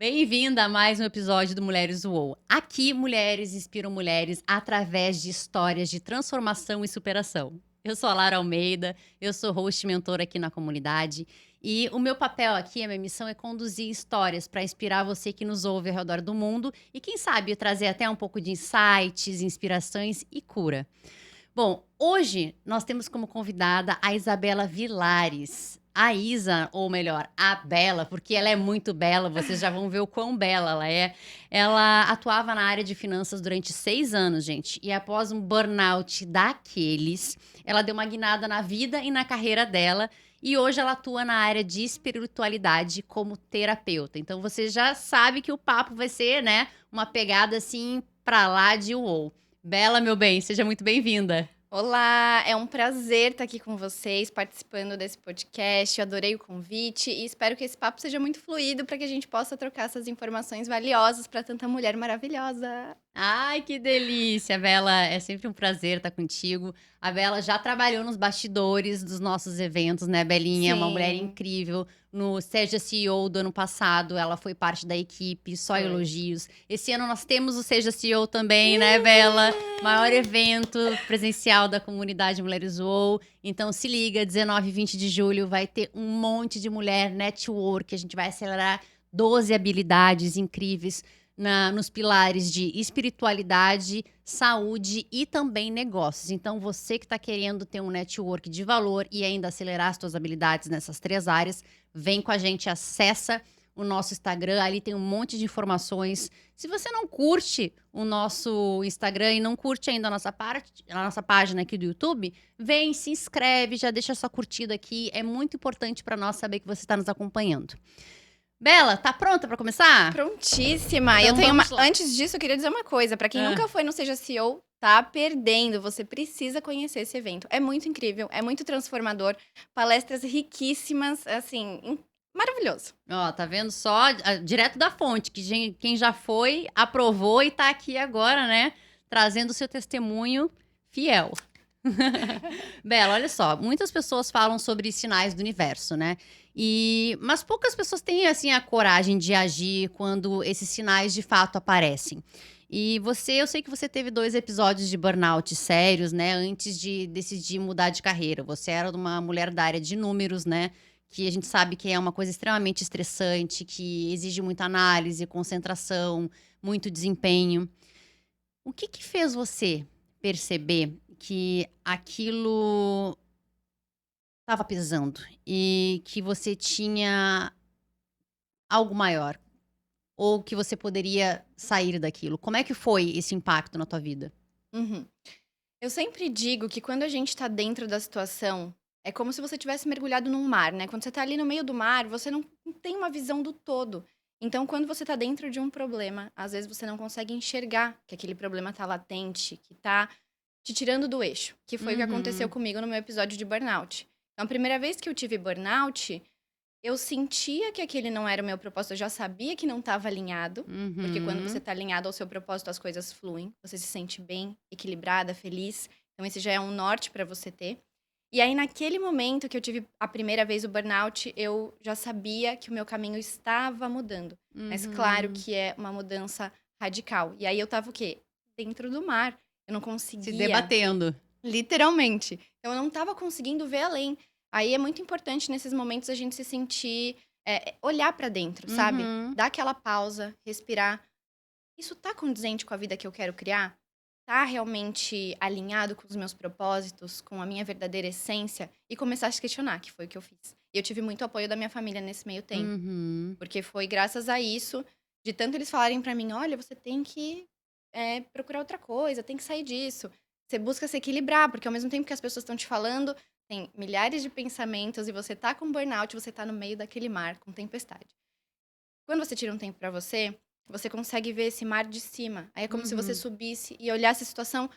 Bem-vinda a mais um episódio do Mulheres UOL. Aqui, mulheres inspiram mulheres através de histórias de transformação e superação. Eu sou a Lara Almeida, eu sou host e mentora aqui na comunidade. E o meu papel aqui, a minha missão é conduzir histórias para inspirar você que nos ouve ao redor do mundo e, quem sabe, trazer até um pouco de insights, inspirações e cura. Bom, hoje nós temos como convidada a Isabela Vilares. A Isa, ou melhor, a Bela, porque ela é muito bela, vocês já vão ver o quão bela ela é. Ela atuava na área de finanças durante 6 anos, gente, e após um burnout daqueles, ela deu uma guinada na vida e na carreira dela, e hoje ela atua na área de espiritualidade como terapeuta. Então você já sabe que o papo vai ser, né, uma pegada assim pra lá de uou. Bela, meu bem, seja muito bem-vinda. Olá, é um prazer estar aqui com vocês, participando desse podcast. Eu adorei o convite e espero que esse papo seja muito fluido para que a gente possa trocar essas informações valiosas para tanta mulher maravilhosa. Ai, que delícia, Bela. É sempre um prazer estar contigo. A Bela já trabalhou nos bastidores dos nossos eventos, né, Belinha? É uma mulher Sim, incrível. No Seja CEO do ano passado, ela foi parte da equipe, só foi. elogios. Esse ano nós temos o Seja CEO também, né, Bela? Maior evento presencial da comunidade Mulheres UOL. Então se liga, 19 e 20 de julho vai ter um monte de mulher network. A gente vai acelerar 12 habilidades incríveis nos pilares de espiritualidade, saúde e também negócios. Então, você que está querendo ter um network de valor e ainda acelerar as suas habilidades nessas 3 áreas, vem com a gente, acessa o nosso Instagram, ali tem um monte de informações. Se você não curte o nosso Instagram e não curte ainda a nossa página aqui do YouTube, vem, se inscreve, já deixa sua curtida aqui. É muito importante para nós saber que você está nos acompanhando. Bela, tá pronta para começar? Prontíssima. Eu Então tenho uma. vamos lá. Antes disso, eu queria dizer uma coisa. Para quem Ah. nunca foi no Seja CEO, tá perdendo. Você precisa conhecer esse evento. É muito incrível, é muito transformador. Palestras riquíssimas, assim, maravilhoso. Ó, tá vendo só? Direto da fonte, que quem já foi, aprovou e tá aqui agora, né? Trazendo o seu testemunho fiel. Bela, olha só, muitas pessoas falam sobre sinais do universo, né? Mas poucas pessoas têm, assim, a coragem de agir quando esses sinais de fato aparecem. E eu sei que você teve 2 episódios de burnout sérios, né? Antes de decidir mudar de carreira. Você era uma mulher da área de números, né? Que a gente sabe que é uma coisa extremamente estressante, que exige muita análise, concentração, muito desempenho. O que fez você perceber que aquilo estava pesando e que você tinha algo maior, ou que você poderia sair daquilo? Como é que foi esse impacto na tua vida? Uhum. Eu sempre digo que quando a gente tá dentro da situação, é como se você tivesse mergulhado num mar, né? Quando você tá ali no meio do mar, você não tem uma visão do todo. Então, quando você tá dentro de um problema, às vezes você não consegue enxergar que aquele problema tá latente, que tá te tirando do eixo, que foi o que aconteceu Uhum, comigo no meu episódio de burnout. Então, a primeira vez que eu tive burnout, eu sentia que aquele não era o meu propósito, eu já sabia que não estava alinhado, porque quando você uhum. está alinhado ao seu propósito, as coisas fluem, você se sente bem, equilibrada, feliz. Então, esse já é um norte para você ter. E aí, naquele momento que eu tive a primeira vez o burnout, eu já sabia que o meu caminho estava mudando. Mas claro Uhum. que é uma mudança radical. E aí eu tava o quê? Dentro do mar. Eu não Se conseguia. debatendo. Literalmente. Então eu não estava conseguindo ver além. Aí é muito importante nesses momentos a gente se sentir, olhar pra dentro, sabe? Uhum. Dar aquela pausa, respirar. Isso tá condizente com a vida que eu quero criar? Tá realmente alinhado com os meus propósitos, com a minha verdadeira essência? E começar a se questionar, que foi o que eu fiz. E eu tive muito apoio da minha família nesse meio tempo. Uhum. Porque foi graças a isso, de tanto eles falarem pra mim: "Olha, você tem que, procurar outra coisa, tem que sair disso". Você busca se equilibrar, porque ao mesmo tempo que as pessoas estão te falando, tem milhares de pensamentos e você tá com burnout, você tá no meio daquele mar com tempestade. Quando você tira um tempo pra você, você consegue ver esse mar de cima. Aí é como se você Uhum. subisse e olhasse a situação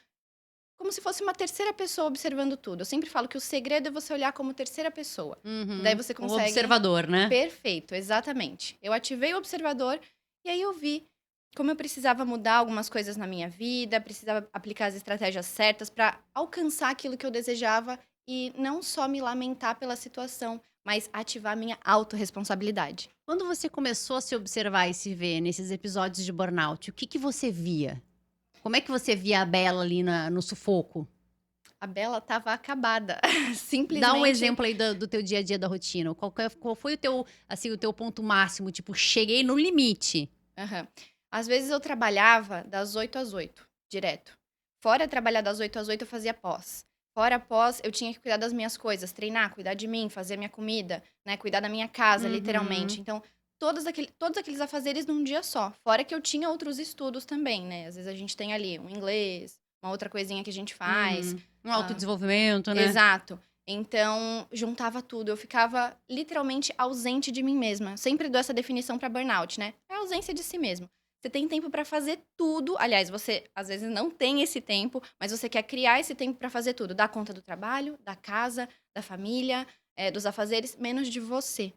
como se fosse uma terceira pessoa observando tudo. Eu sempre falo que o segredo é você olhar como terceira pessoa, que daí Uhum. você O consegue. observador, né? Perfeito, exatamente. Eu ativei o observador e aí eu vi como eu precisava mudar algumas coisas na minha vida, precisava aplicar as estratégias certas para alcançar aquilo que eu desejava e não só me lamentar pela situação, mas ativar minha autorresponsabilidade. Quando você começou a se observar e se ver nesses episódios de burnout, o que que você via? Como é que você via a Bela ali no sufoco? A Bela estava acabada, Dá um simplesmente. exemplo aí do teu dia a dia da rotina. Qual foi o teu, assim, o teu ponto máximo? Tipo, cheguei no limite. Aham. Às vezes eu trabalhava das 8 às 8, direto. Fora trabalhar das 8 às 8, eu fazia pós. Fora pós, eu tinha que cuidar das minhas coisas, treinar, cuidar de mim, fazer minha comida, né? Cuidar da minha casa, Uhum. literalmente. Então, todos aqueles afazeres num dia só. Fora que eu tinha outros estudos também, né? Às vezes a gente tem ali um inglês, uma outra coisinha que a gente faz. Uhum. Um ah, autodesenvolvimento, né? Exato. Então, juntava tudo. Eu ficava literalmente ausente de mim mesma. Sempre dou essa definição para burnout, né? É a ausência de si mesmo. Você tem tempo para fazer tudo. Aliás, você às vezes não tem esse tempo, mas você quer criar esse tempo para fazer tudo. Dar conta do trabalho, da casa, da família, dos afazeres, menos de você.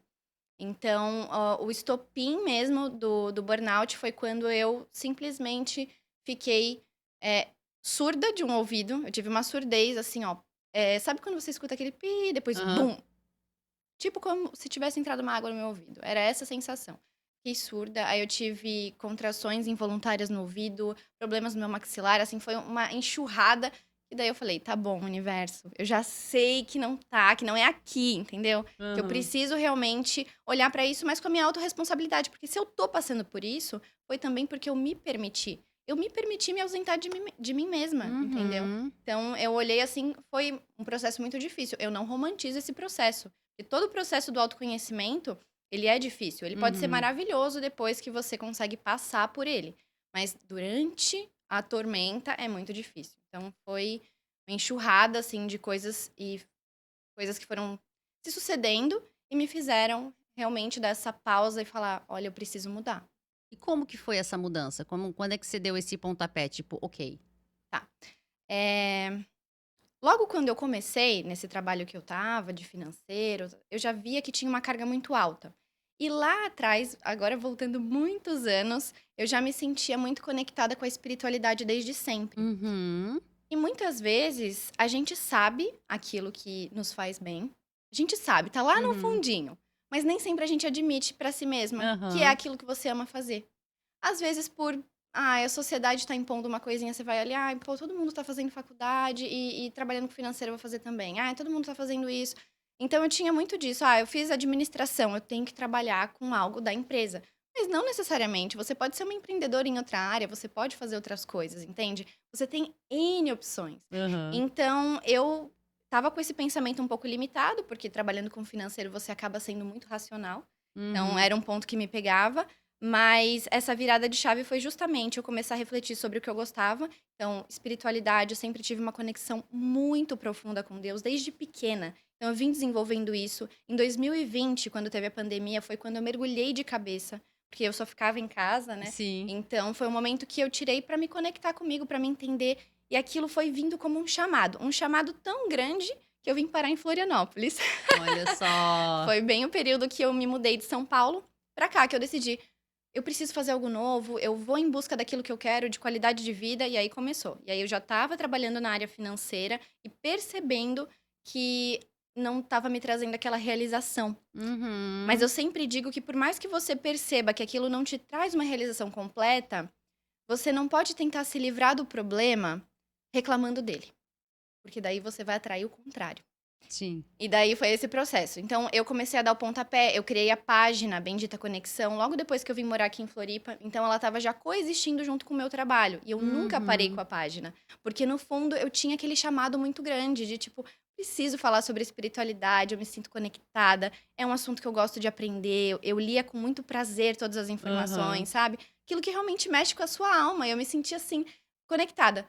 Então, o estopim mesmo do burnout foi quando eu simplesmente fiquei é, surda de um ouvido. Eu tive uma surdez, assim, ó. Sabe quando você escuta aquele pi, depois Aham. bum? Tipo como se tivesse entrado uma água no meu ouvido. Era essa a sensação. Fiquei surda, aí eu tive contrações involuntárias no ouvido, problemas no meu maxilar, assim, foi uma enxurrada. E daí eu falei, tá bom, universo, eu já sei que não tá, que não é aqui, entendeu? Que eu Aham. preciso realmente olhar pra isso, mas com a minha autorresponsabilidade. Porque se eu tô passando por isso, foi também porque eu me permiti. Eu me permiti me ausentar de mim mesma, entendeu? Uhum. Então, eu olhei assim, foi um processo muito difícil. Eu não romantizo esse processo. E todo o processo do autoconhecimento, ele é difícil. Ele pode ser Uhum. maravilhoso depois que você consegue passar por ele. Mas durante a tormenta é muito difícil. Então foi uma enxurrada, assim, de coisas e coisas que foram se sucedendo e me fizeram realmente dar essa pausa e falar: olha, eu preciso mudar. E como que foi essa mudança? Quando é que você deu esse pontapé? Tipo, ok. Tá. É, logo quando eu comecei nesse trabalho que eu tava, de financeiro, eu já via que tinha uma carga muito alta. E lá atrás, agora voltando muitos anos, eu já me sentia muito conectada com a espiritualidade desde sempre. Uhum. E muitas vezes a gente sabe aquilo que nos faz bem. A gente sabe, tá lá no Uhum. fundinho. Mas nem sempre a gente admite pra si mesma que é Aham. aquilo que você ama fazer. Às vezes por, a sociedade tá impondo uma coisinha, você vai ali, pô, todo mundo tá fazendo faculdade e trabalhando com financeiro eu vou fazer também. Todo mundo tá fazendo isso. Então eu tinha muito disso. Eu fiz administração, eu tenho que trabalhar com algo da empresa. Mas não necessariamente. Você pode ser uma empreendedora em outra área, você pode fazer outras coisas, entende? Você tem N opções. Aham. Então eu tava com esse pensamento um pouco limitado, porque trabalhando com financeiro você acaba sendo muito racional. Então Uhum. era um ponto que me pegava. Mas essa virada de chave foi justamente eu começar a refletir sobre o que eu gostava. Então, espiritualidade, eu sempre tive uma conexão muito profunda com Deus, desde pequena. Então, eu vim desenvolvendo isso. Em 2020, quando teve a pandemia, foi quando eu mergulhei de cabeça, porque eu só ficava em casa, né? Sim. Então, foi um momento que eu tirei para me conectar comigo, para me entender. E aquilo foi vindo como um chamado tão grande que eu vim parar em Florianópolis. Olha só. Foi bem o período que eu me mudei de São Paulo para cá, que eu decidi eu preciso fazer algo novo, eu vou em busca daquilo que eu quero, de qualidade de vida, e aí começou. E aí eu já estava trabalhando na área financeira e percebendo que não estava me trazendo aquela realização. Mas Uhum. eu sempre digo que por mais que você perceba que aquilo não te traz uma realização completa, você não pode tentar se livrar do problema reclamando dele, porque daí você vai atrair o contrário. Sim. E daí foi esse processo. Então, eu comecei a dar o pontapé, eu criei a página Bendita Conexão, logo depois que eu vim morar aqui em Floripa. Então, ela estava já coexistindo junto com o meu trabalho. E eu nunca parei com Uhum. a página. Porque, no fundo, eu tinha aquele chamado muito grande de, tipo, preciso falar sobre espiritualidade, eu me sinto conectada, é um assunto que eu gosto de aprender, eu lia com muito prazer todas as Aham. informações, sabe? Aquilo que realmente mexe com a sua alma. E eu me sentia, assim, conectada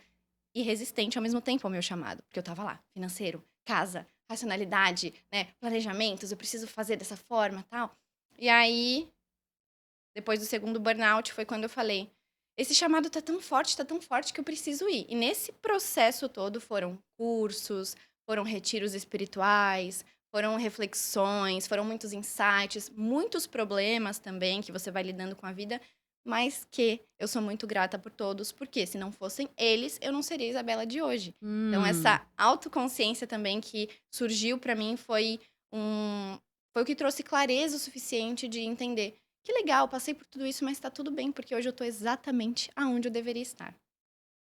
e resistente ao mesmo tempo ao meu chamado, porque eu estava lá, financeiro, casa, racionalidade, né, planejamentos, eu preciso fazer dessa forma, tal. E aí, depois do segundo burnout, foi quando eu falei: esse chamado tá tão forte que eu preciso ir. E nesse processo todo foram cursos, foram retiros espirituais, foram reflexões, foram muitos insights, muitos problemas também que você vai lidando com a vida, mas que eu sou muito grata por todos, porque se não fossem eles, eu não seria a Isabela de hoje. Então, Hum, essa autoconsciência também que surgiu pra mim foi o que trouxe clareza o suficiente de entender. Que legal, passei por tudo isso, mas tá tudo bem, porque hoje eu tô exatamente aonde eu deveria estar.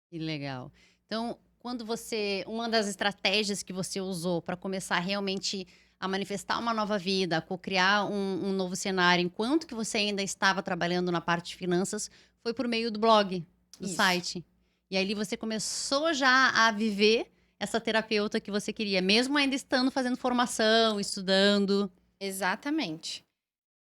que legal. Então, quando você uma das estratégias que você usou para começar realmente a manifestar uma nova vida, a cocriar um novo cenário, enquanto que você ainda estava trabalhando na parte de finanças, foi por meio do blog, do Isso, site. E aí você começou já a viver essa terapeuta que você queria, mesmo ainda estando fazendo formação, estudando. exatamente.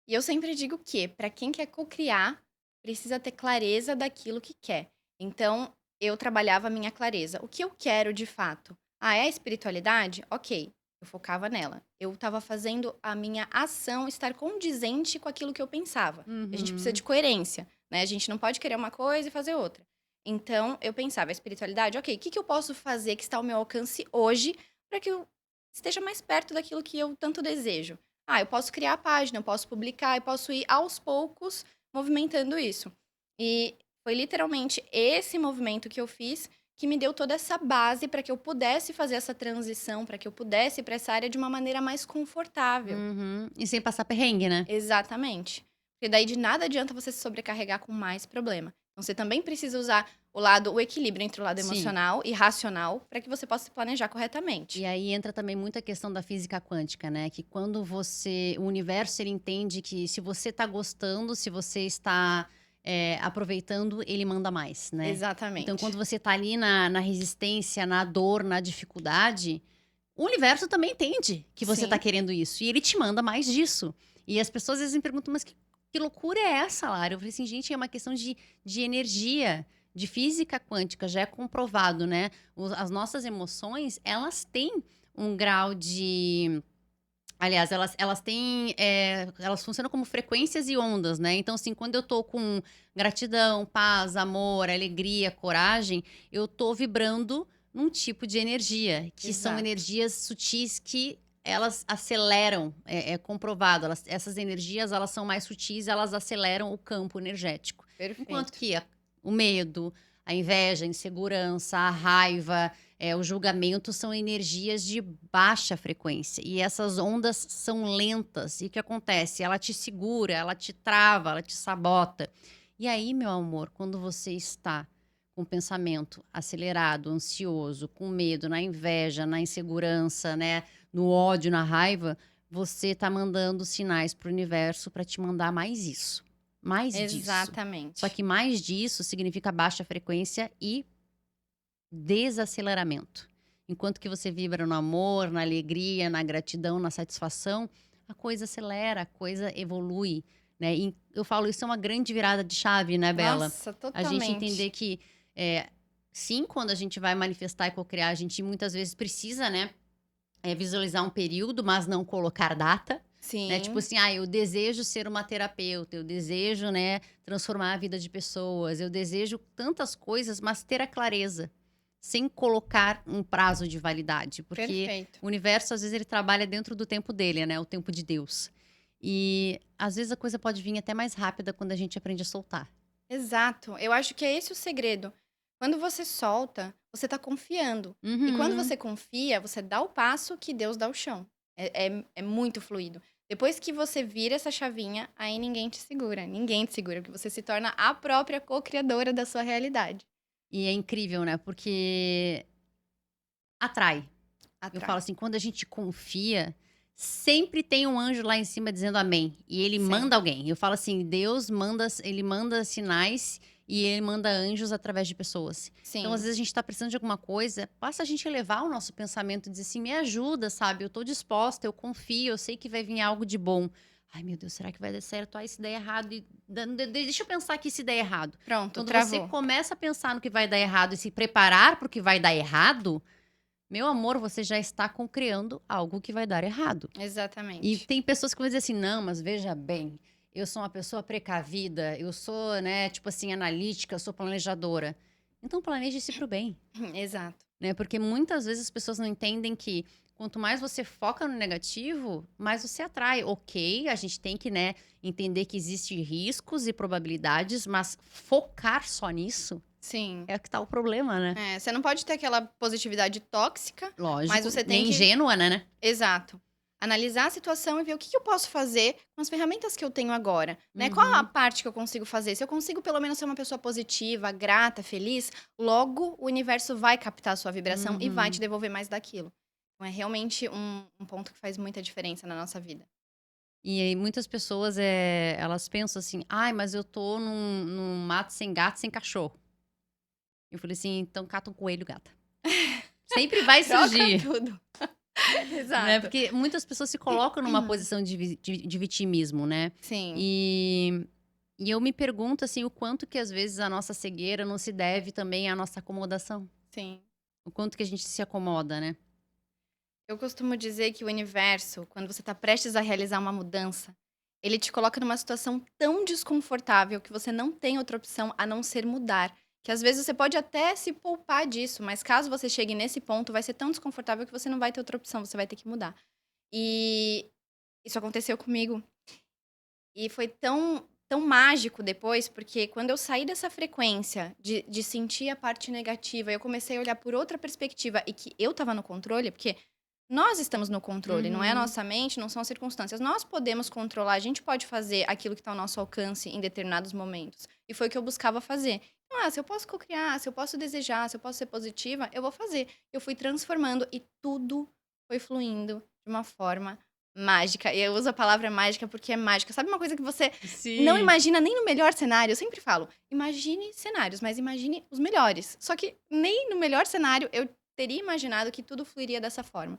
E eu sempre digo que, para quem quer cocriar, precisa ter clareza daquilo que quer. Então, eu trabalhava a minha clareza. O que eu quero de fato? Ah, é a espiritualidade? Ok, eu focava nela. Eu estava fazendo a minha ação estar condizente com aquilo que eu pensava. A gente precisa de Uhum. coerência, né? A gente não pode querer uma coisa e fazer outra. Então, eu pensava, a espiritualidade, ok, o que eu posso fazer que está ao meu alcance hoje para que eu esteja mais perto daquilo que eu tanto desejo? Ah, eu posso criar a página, eu posso publicar, eu posso ir aos poucos movimentando isso. E foi literalmente esse movimento que eu fiz que me deu toda essa base para que eu pudesse fazer essa transição, para que eu pudesse ir para essa área de uma maneira mais confortável. Uhum. E sem passar perrengue, né? Exatamente. Porque daí de nada adianta você se sobrecarregar com mais problema. Então você também precisa usar o equilíbrio entre o lado Sim. emocional e racional para que você possa se planejar corretamente. E aí entra também muito a questão da física quântica, né? Que quando o universo ele entende que se você está gostando, se você está aproveitando, ele manda mais, né? Então, quando Exatamente. você está ali na resistência, na dor, na dificuldade, o universo também entende que você está Sim, querendo isso e ele te manda mais disso. E as pessoas às vezes me perguntam, mas que loucura é essa, Lara? Eu falei assim, gente, é uma questão de energia, de física quântica, já é comprovado, né? As nossas emoções, elas têm um grau de. Aliás, elas têm. Elas funcionam como frequências e ondas, né? Então, assim, quando eu tô com gratidão, paz, amor, alegria, coragem, eu tô vibrando num tipo de energia, que são exato. energias sutis que elas aceleram, é comprovado. Essas energias, elas são mais sutis, elas aceleram o campo energético. Enquanto Perfeito. que o medo, a inveja, a insegurança, a raiva, o julgamento são energias de baixa frequência. E essas ondas são lentas. E o que acontece? Ela te segura, ela te trava, ela te sabota. E aí, meu amor, quando você está com o pensamento acelerado, ansioso, com medo, na inveja, na insegurança, né, no ódio, na raiva, você está mandando sinais para o universo para te mandar mais isso, mais disso. Só Exatamente. que mais disso significa baixa frequência e desaceleramento. Enquanto que você vibra no amor, na alegria, na gratidão, na satisfação, a coisa acelera, a coisa evolui, né? E eu falo, isso é uma grande virada de chave, né, Bela? Nossa, A gente entender totalmente. que, sim, quando a gente vai manifestar e cocriar, a gente muitas vezes precisa, né, visualizar um período, mas não colocar data. Né? Tipo Sim, assim, ah, eu desejo ser uma terapeuta, eu desejo, né, transformar a vida de pessoas, eu desejo tantas coisas, mas ter a clareza sem colocar um prazo de validade, porque perfeito. o universo, às vezes, ele trabalha dentro do tempo dele, né? O tempo de Deus. E, às vezes, a coisa pode vir até mais rápida quando a gente aprende a soltar. Exato. Eu acho que é esse o segredo. Quando você solta, você tá confiando. E quando Uhum. você confia, você dá o passo que Deus dá o chão. É muito fluido. Depois que você vira essa chavinha, aí ninguém te segura. Ninguém te segura, porque você se torna a própria co-criadora da sua realidade. E é incrível, né? Porque atrai. Eu falo Atrai. assim, quando a gente confia, sempre tem um anjo lá em cima dizendo amém. E ele manda Sempre. alguém. Eu falo assim, Deus manda, ele manda sinais e ele manda anjos através de pessoas. Então, às Sim. vezes a gente tá precisando de alguma coisa, basta a gente elevar o nosso pensamento e dizer assim, me ajuda, sabe? Eu tô disposta, eu confio, eu sei que vai vir algo de bom. Ai, meu Deus, será que vai dar certo? Ai, se der errado. Deixa eu pensar aqui se der errado. Pronto, Quando você travou. começa a pensar no que vai dar errado e se preparar para o que vai dar errado, meu amor, você já está criando algo que vai dar errado. E Exatamente. tem pessoas que vão dizer assim: não, mas veja bem, eu sou uma pessoa precavida, eu sou, né, tipo assim, analítica, eu sou planejadora. Então planeje-se para o bem. Exato. Né? Porque muitas vezes as pessoas não entendem que Quanto mais você foca no negativo, mais você atrai. Ok, a gente tem que, né, entender que existem riscos e probabilidades, mas focar só nisso Sim. é que tá o problema, né? Você não pode ter aquela positividade tóxica, mas Lógico, você tem nem que ingênua, né? exato. Analisar a situação e ver o que que eu posso fazer com as ferramentas que eu tenho agora, né? Qual a Uhum. parte que eu consigo fazer? Se eu consigo pelo menos ser uma pessoa positiva, grata, feliz, logo o universo vai captar a sua vibração e vai te Uhum. devolver mais daquilo. Então é realmente um ponto que faz muita diferença na nossa vida. E aí muitas pessoas, elas pensam assim: "Ai, mas eu tô num mato sem gato, sem cachorro". Eu falei assim: "Então cata um coelho, gata". Sempre vai Troca surgir, tudo. né, Exato. porque muitas pessoas se colocam numa posição de vitimismo, né. Sim, E e eu me pergunto, assim, o quanto que às vezes a nossa cegueira não se deve também à nossa acomodação. sim. O quanto que a gente se acomoda, né. Eu costumo dizer que o universo, quando você está prestes a realizar uma mudança, ele te coloca numa situação tão desconfortável que você não tem outra opção a não ser mudar. Que às vezes você pode até se poupar disso, mas caso você chegue nesse ponto, vai ser tão desconfortável que você não vai ter outra opção, você vai ter que mudar. E isso aconteceu comigo. E foi tão mágico depois, porque quando eu saí dessa frequência de sentir a parte negativa, eu comecei a olhar por outra perspectiva e que eu estava no controle, porque nós estamos no controle, não é a Uhum. nossa mente, não são as circunstâncias. Nós podemos controlar, a gente pode fazer aquilo que está ao nosso alcance em determinados momentos. E foi o que eu buscava fazer. Então, se eu posso cocriar, se eu posso desejar, se eu posso ser positiva, eu vou fazer. Eu fui transformando e tudo foi fluindo de uma forma mágica. E eu uso a palavra mágica porque é mágica. Sabe uma coisa que você não Sim. imagina nem no melhor cenário? Eu sempre falo, imagine cenários, mas imagine os melhores. Só que nem no melhor cenário eu teria imaginado que tudo fluiria dessa forma.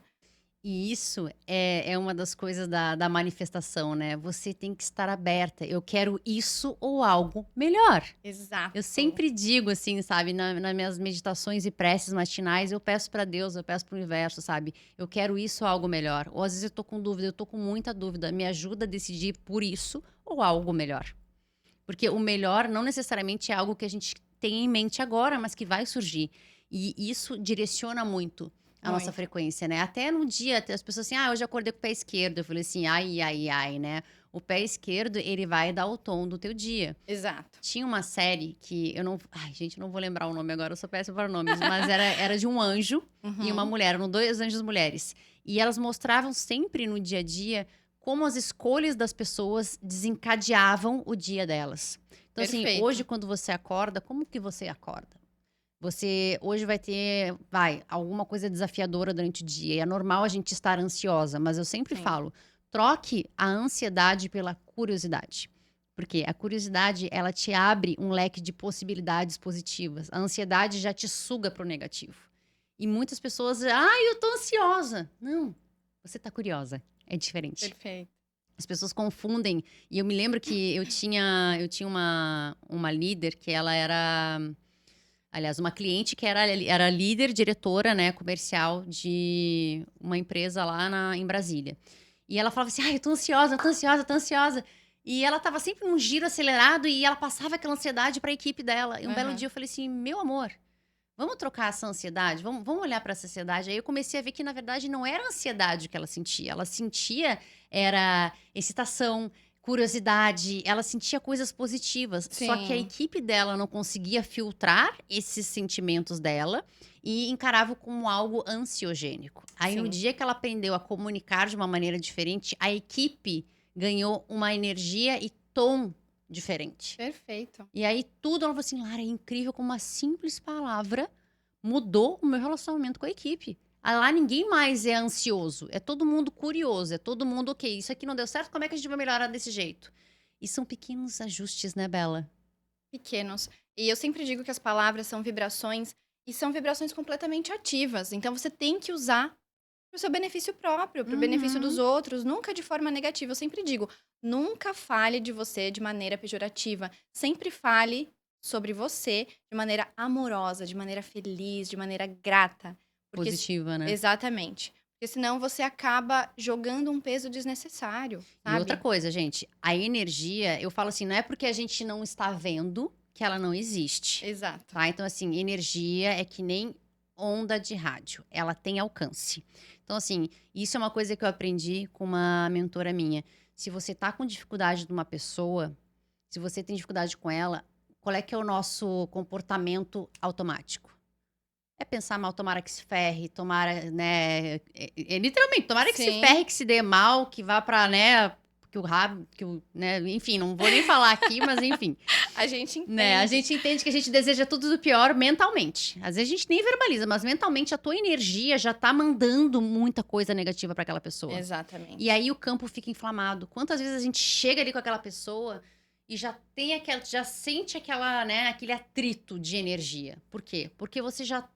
E isso é uma das coisas da manifestação, né, você tem que estar aberta, eu quero isso ou algo melhor. Eu Exato. sempre digo assim, sabe, nas minhas meditações e preces matinais, eu peço pra Deus, eu peço para o universo, sabe, eu quero isso ou algo melhor. Ou às vezes eu tô com dúvida, eu tô com muita dúvida, me ajuda a decidir por isso ou algo melhor. Porque o melhor não necessariamente é algo que a gente tem em mente agora, mas que vai surgir. E isso direciona muito a nossa Muito. frequência, né? Até no dia, até as pessoas assim, hoje eu acordei com o pé esquerdo. Eu falei assim, ai, ai, ai, né? O pé esquerdo, ele vai dar o tom do teu dia. Exato. Tinha uma série que eu não. Ai, gente, não vou lembrar o nome agora, eu sou péssima para nomes, mas era de um anjo e uma Uhum. mulher, eram dois anjos mulheres. E elas mostravam sempre no dia a dia como as escolhas das pessoas desencadeavam o dia delas. Então, assim, hoje, Perfeito. quando você acorda, como que você acorda? Você hoje vai ter, alguma coisa desafiadora durante o dia. E é normal a gente estar ansiosa, mas eu sempre Sim. falo, troque a ansiedade pela curiosidade. Porque a curiosidade, ela te abre um leque de possibilidades positivas. A ansiedade já te suga para o negativo. E muitas pessoas, eu tô ansiosa. Não, você tá curiosa. É diferente. Perfeito. As pessoas confundem. E eu me lembro que eu tinha uma líder que ela era. Aliás, uma cliente que era líder, diretora, né, comercial de uma empresa lá em Brasília. E ela falava assim: ai, eu tô ansiosa, tô ansiosa, tô ansiosa. E ela tava sempre num giro acelerado e ela passava aquela ansiedade para a equipe dela. E um belo Aham. dia eu falei assim: meu amor, vamos trocar essa ansiedade? Vamos olhar para essa ansiedade? Aí eu comecei a ver que, na verdade, não era ansiedade que ela sentia. Ela sentia, era excitação, curiosidade, ela sentia coisas positivas. Só que a Sim. equipe dela não conseguia filtrar esses sentimentos dela e encarava como algo ansiogênico. Aí, no Sim. dia que ela aprendeu a comunicar de uma maneira diferente, a equipe ganhou uma energia e tom diferente. Perfeito. E aí tudo, ela falou assim: "Lara, é incrível como uma simples palavra mudou o meu relacionamento com a equipe. Lá ninguém mais é ansioso, é todo mundo curioso, é todo mundo: "Ok, isso aqui não deu certo, como é que a gente vai melhorar desse jeito?". E são pequenos ajustes, né, Bela? Pequenos. E eu sempre digo que as palavras são vibrações e são vibrações completamente ativas. Então você tem que usar para o seu benefício próprio, para o benefício dos Uhum. outros, nunca de forma negativa. Eu sempre digo, nunca fale de você de maneira pejorativa. Sempre fale sobre você de maneira amorosa, de maneira feliz, de maneira grata. Porque Positiva, né? exatamente. Porque senão você acaba jogando um peso desnecessário, E outra sabe? coisa, gente, a energia, eu falo assim, não é porque a gente não está vendo que ela não existe, Exato. tá? Então, assim, energia é que nem onda de rádio, ela tem alcance. Então, assim, isso é uma coisa que eu aprendi com uma mentora minha. Se você tá com dificuldade de uma pessoa, se você tem dificuldade com ela, qual é que é o nosso comportamento automático? É pensar mal, tomara que se ferre, tomara, né? Literalmente, tomara que se Sim. ferre, que se dê mal, que vá pra, né? Que o rabo, né? Enfim, não vou nem falar aqui, mas enfim. A gente entende. Né? A gente entende que a gente deseja tudo do pior mentalmente. Às vezes a gente nem verbaliza, mas mentalmente a tua energia já tá mandando muita coisa negativa pra aquela pessoa. Exatamente. E aí o campo fica inflamado. Quantas vezes a gente chega ali com aquela pessoa e já tem já sente aquela, né, aquele atrito de energia. Por quê? Porque você já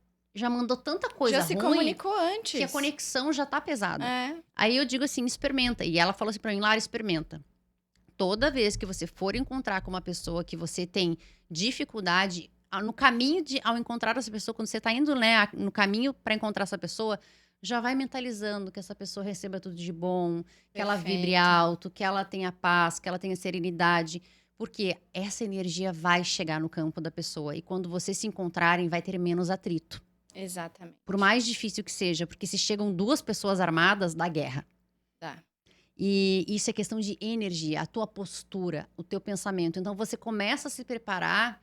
mandou tanta coisa Já se ruim comunicou antes. que a conexão já tá pesada. É. Aí eu digo assim, experimenta. E ela falou assim pra mim, Lara, experimenta. Toda vez que você for encontrar com uma pessoa que você tem dificuldade, no caminho ao encontrar essa pessoa, quando você tá indo, né, no caminho para encontrar essa pessoa, já vai mentalizando que essa pessoa receba tudo de bom, que ela vibre Perfeito. alto, que ela tenha paz, que ela tenha serenidade. Porque essa energia vai chegar no campo da pessoa. E quando vocês se encontrarem, vai ter menos atrito. Exatamente. Por mais difícil que seja, porque se chegam duas pessoas armadas, dá guerra. Dá. E isso é questão de energia, a tua postura, o teu pensamento. Então você começa a se preparar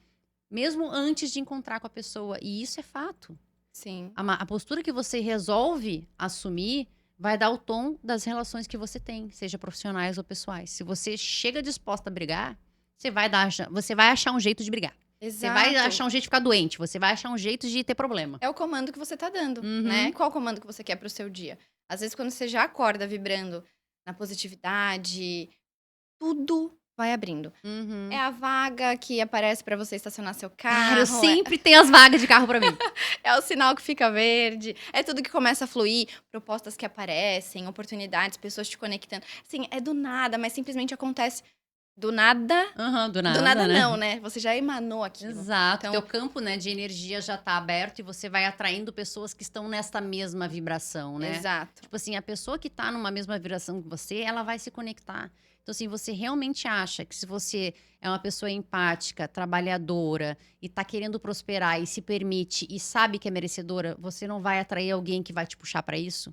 mesmo antes de encontrar com a pessoa. E isso é fato. Sim. A postura que você resolve assumir vai dar o tom das relações que você tem, seja profissionais ou pessoais. Se você chega disposta a brigar, você vai achar um jeito de brigar. Exato. Você vai achar um jeito de ficar doente. Você vai achar um jeito de ter problema. É o comando que você tá dando, Uhum. né? Qual o comando que você quer pro seu dia? Às vezes, quando você já acorda vibrando na positividade, tudo vai abrindo. Uhum. É a vaga que aparece pra você estacionar seu carro. Cara, eu sempre tenho as vagas de carro pra mim. É o sinal que fica verde. É tudo que começa a fluir. Propostas que aparecem, oportunidades, pessoas te conectando. Assim, é do nada, mas simplesmente acontece do nada. Uhum, do nada, Do nada né? não, né? Você já emanou aquilo. Exato. Então- Teu campo, né, de energia já tá aberto e você vai atraindo pessoas que estão nesta mesma vibração, né? Exato. Tipo assim, a pessoa que tá numa mesma vibração que você, ela vai se conectar. Então, assim, você realmente acha que se você é uma pessoa empática, trabalhadora e tá querendo prosperar e se permite e sabe que é merecedora, você não vai atrair alguém que vai te puxar pra isso?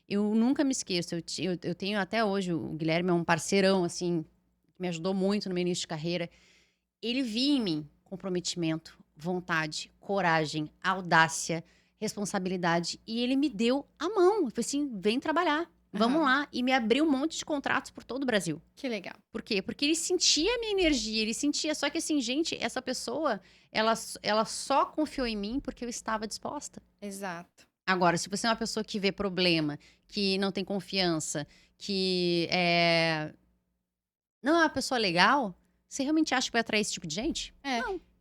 Eu nunca me esqueço. Eu tenho até hoje, o Guilherme é um parceirão, assim, que me ajudou muito no meu início de carreira. Ele via em mim comprometimento, vontade, coragem, audácia, responsabilidade. E ele me deu a mão. Eu falei assim, vem trabalhar, vamos Aham. lá. E me abriu um monte de contratos por todo o Brasil. Que legal. Por quê? Porque ele sentia a minha energia, ele sentia. Só que assim, gente, essa pessoa, ela só confiou em mim porque eu estava disposta. Exato. Agora, se você é uma pessoa que vê problema, que não tem confiança, que não é uma pessoa legal, você realmente acha que vai atrair esse tipo de gente?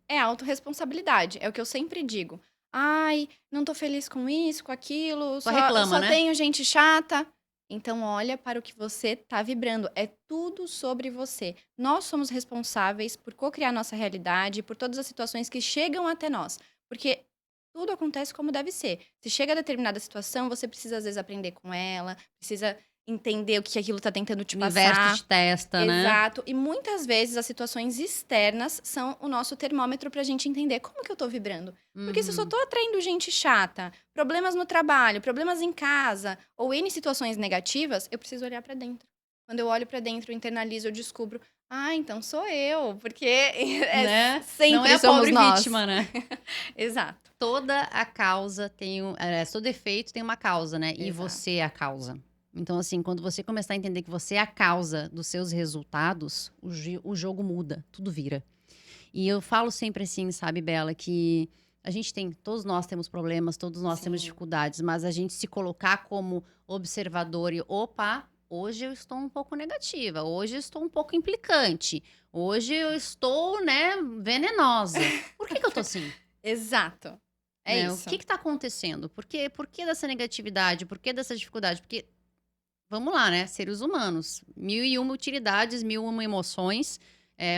É autorresponsabilidade. É o que eu sempre digo. Ai, não tô feliz com isso, com aquilo. Só reclama, só né? tenho gente chata. Então, olha para o que você tá vibrando. É tudo sobre você. Nós somos responsáveis por co-criar nossa realidade, por todas as situações que chegam até nós. Porque tudo acontece como deve ser. Se chega a determinada situação, você precisa, às vezes, aprender com ela, precisa entender o que aquilo tá tentando te O passar. universo te testa, né? Exato. E muitas vezes as situações externas são o nosso termômetro pra gente entender como que eu tô vibrando. Porque se eu só Uhum. tô atraindo gente chata, problemas no trabalho, problemas em casa, ou N situações negativas, eu preciso olhar pra dentro. Quando eu olho pra dentro, eu internalizo, eu descubro, então sou eu, porque Né? sempre Não é a somos pobre nós. vítima, né? Exato. Toda a causa tem todo efeito tem uma causa, né? E Exato. você é a causa. Então, assim, quando você começar a entender que você é a causa dos seus resultados, o jogo muda, tudo vira. E eu falo sempre assim, sabe, Bela, que todos nós temos problemas, todos nós temos Sim. dificuldades, mas a gente se colocar como observador e, opa, hoje eu estou um pouco negativa, hoje eu estou um pouco implicante, hoje eu estou, né, venenosa. Por que eu tô assim? Exato. É Né? isso. O que tá acontecendo? Por que dessa negatividade? Por que dessa dificuldade? Porque, vamos lá, né? Seres humanos. 1001 utilidades, 1001 emoções,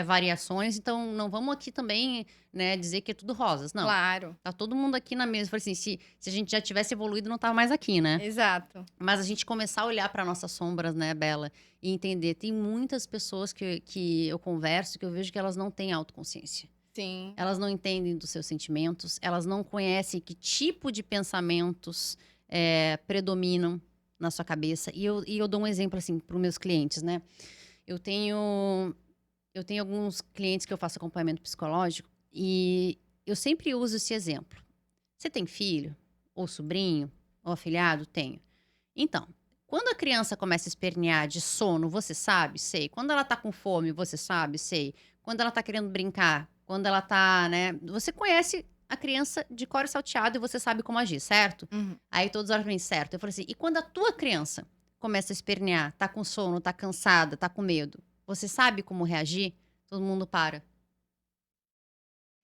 variações. Então, não vamos aqui também, né, dizer que é tudo rosas. Não. Claro. Tá todo mundo aqui na mesma. Falei assim, se a gente já tivesse evoluído, não tava mais aqui, né? Exato. Mas a gente começar a olhar para nossas sombras, né, Bela? E entender. Tem muitas pessoas que eu converso que eu vejo que elas não têm autoconsciência. Sim. Elas não entendem dos seus sentimentos, elas não conhecem que tipo de pensamentos predominam, na sua cabeça. E eu dou um exemplo, assim, para os meus clientes, né? Eu tenho alguns clientes que eu faço acompanhamento psicológico e eu sempre uso esse exemplo. Você tem filho? Ou sobrinho? Ou afilhado? Tenho. Então, quando a criança começa a espernear de sono, você sabe? Sei. Quando ela tá com fome, você sabe? Sei. Quando ela tá querendo brincar, quando ela tá, né? Você conhece a criança de cor e salteado e você sabe como agir, certo? Uhum. Aí todos olham pra mim, certo. Eu falo assim, e quando a tua criança começa a espernear, tá com sono, tá cansada, tá com medo, você sabe como reagir? Todo mundo para.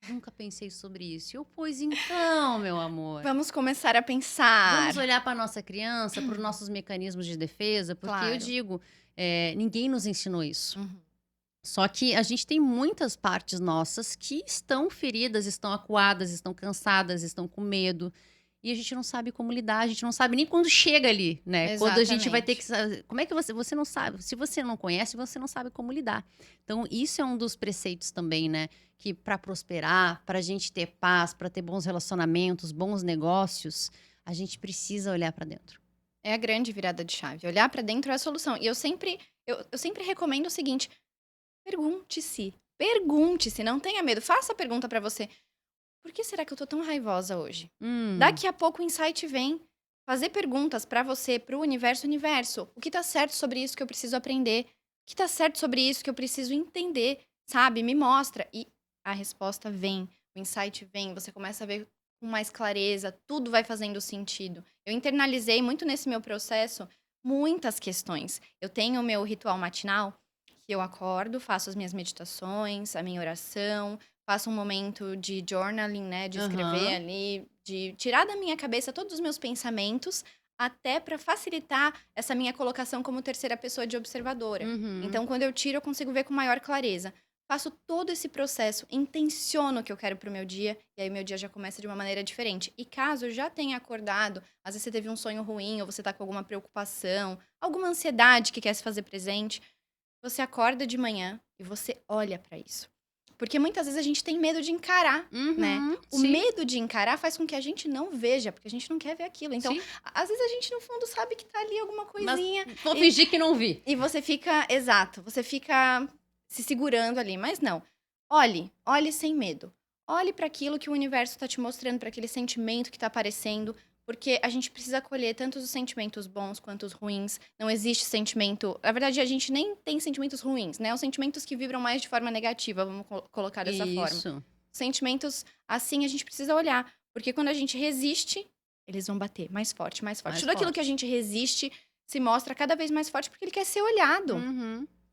Nunca pensei sobre isso. Eu, pois então, meu amor. Vamos começar a pensar. Vamos olhar para nossa criança, para os nossos mecanismos de defesa, porque eu Claro. digo, ninguém nos ensinou isso. Uhum. Só que a gente tem muitas partes nossas que estão feridas, estão acuadas, estão cansadas, estão com medo. E a gente não sabe como lidar, a gente não sabe nem quando chega ali, né? Quando a gente vai ter que. Como é que você não sabe? Se você não conhece, você não sabe como lidar. Então, isso é um dos preceitos também, né? Que para prosperar, para a gente ter paz, para ter bons relacionamentos, bons negócios, a gente precisa olhar para dentro. É a grande virada de chave. Olhar pra dentro é a solução. E eu sempre recomendo o seguinte: pergunte-se. Pergunte-se, não tenha medo. Faça a pergunta pra você. Por que será que eu tô tão raivosa hoje? Daqui a pouco o insight vem. Fazer perguntas pra você, pro universo. O que tá certo sobre isso que eu preciso aprender? O que tá certo sobre isso que eu preciso entender? Sabe? Me mostra. E a resposta vem. O insight vem. Você começa a ver com mais clareza. Tudo vai fazendo sentido. Eu internalizei muito nesse meu processo muitas questões. Eu tenho o meu ritual matinal, que eu acordo, faço as minhas meditações, a minha oração, faço um momento de journaling, né, de escrever ali, de tirar da minha cabeça todos os meus pensamentos, até para facilitar essa minha colocação como terceira pessoa de observadora. Então, quando eu tiro, eu consigo ver com maior clareza. Faço todo esse processo, intenciono o que eu quero pro meu dia, e aí o meu dia já começa de uma maneira diferente. E caso eu já tenha acordado, às vezes você teve um sonho ruim, ou você tá com alguma preocupação, alguma ansiedade que quer se fazer presente, você acorda de manhã e você olha pra isso. Porque muitas vezes a gente tem medo de encarar, né? O medo de encarar faz com que a gente não veja, porque a gente não quer ver aquilo. Então, às vezes a gente no fundo sabe que tá ali alguma coisinha. Mas vou fingir que não vi. E você fica, exato, você fica se segurando ali, mas não. Olhe sem medo. Olhe para aquilo que o universo tá te mostrando, para aquele sentimento que tá aparecendo, porque a gente precisa acolher tanto os sentimentos bons quanto os ruins. Não existe sentimento, na verdade a gente nem tem sentimentos ruins, né? Os sentimentos que vibram mais de forma negativa, vamos colocar dessa forma. Sentimentos assim a gente precisa olhar, porque quando a gente resiste, eles vão bater mais forte, mais forte. Tudo aquilo que a gente resiste se mostra cada vez mais forte porque ele quer ser olhado.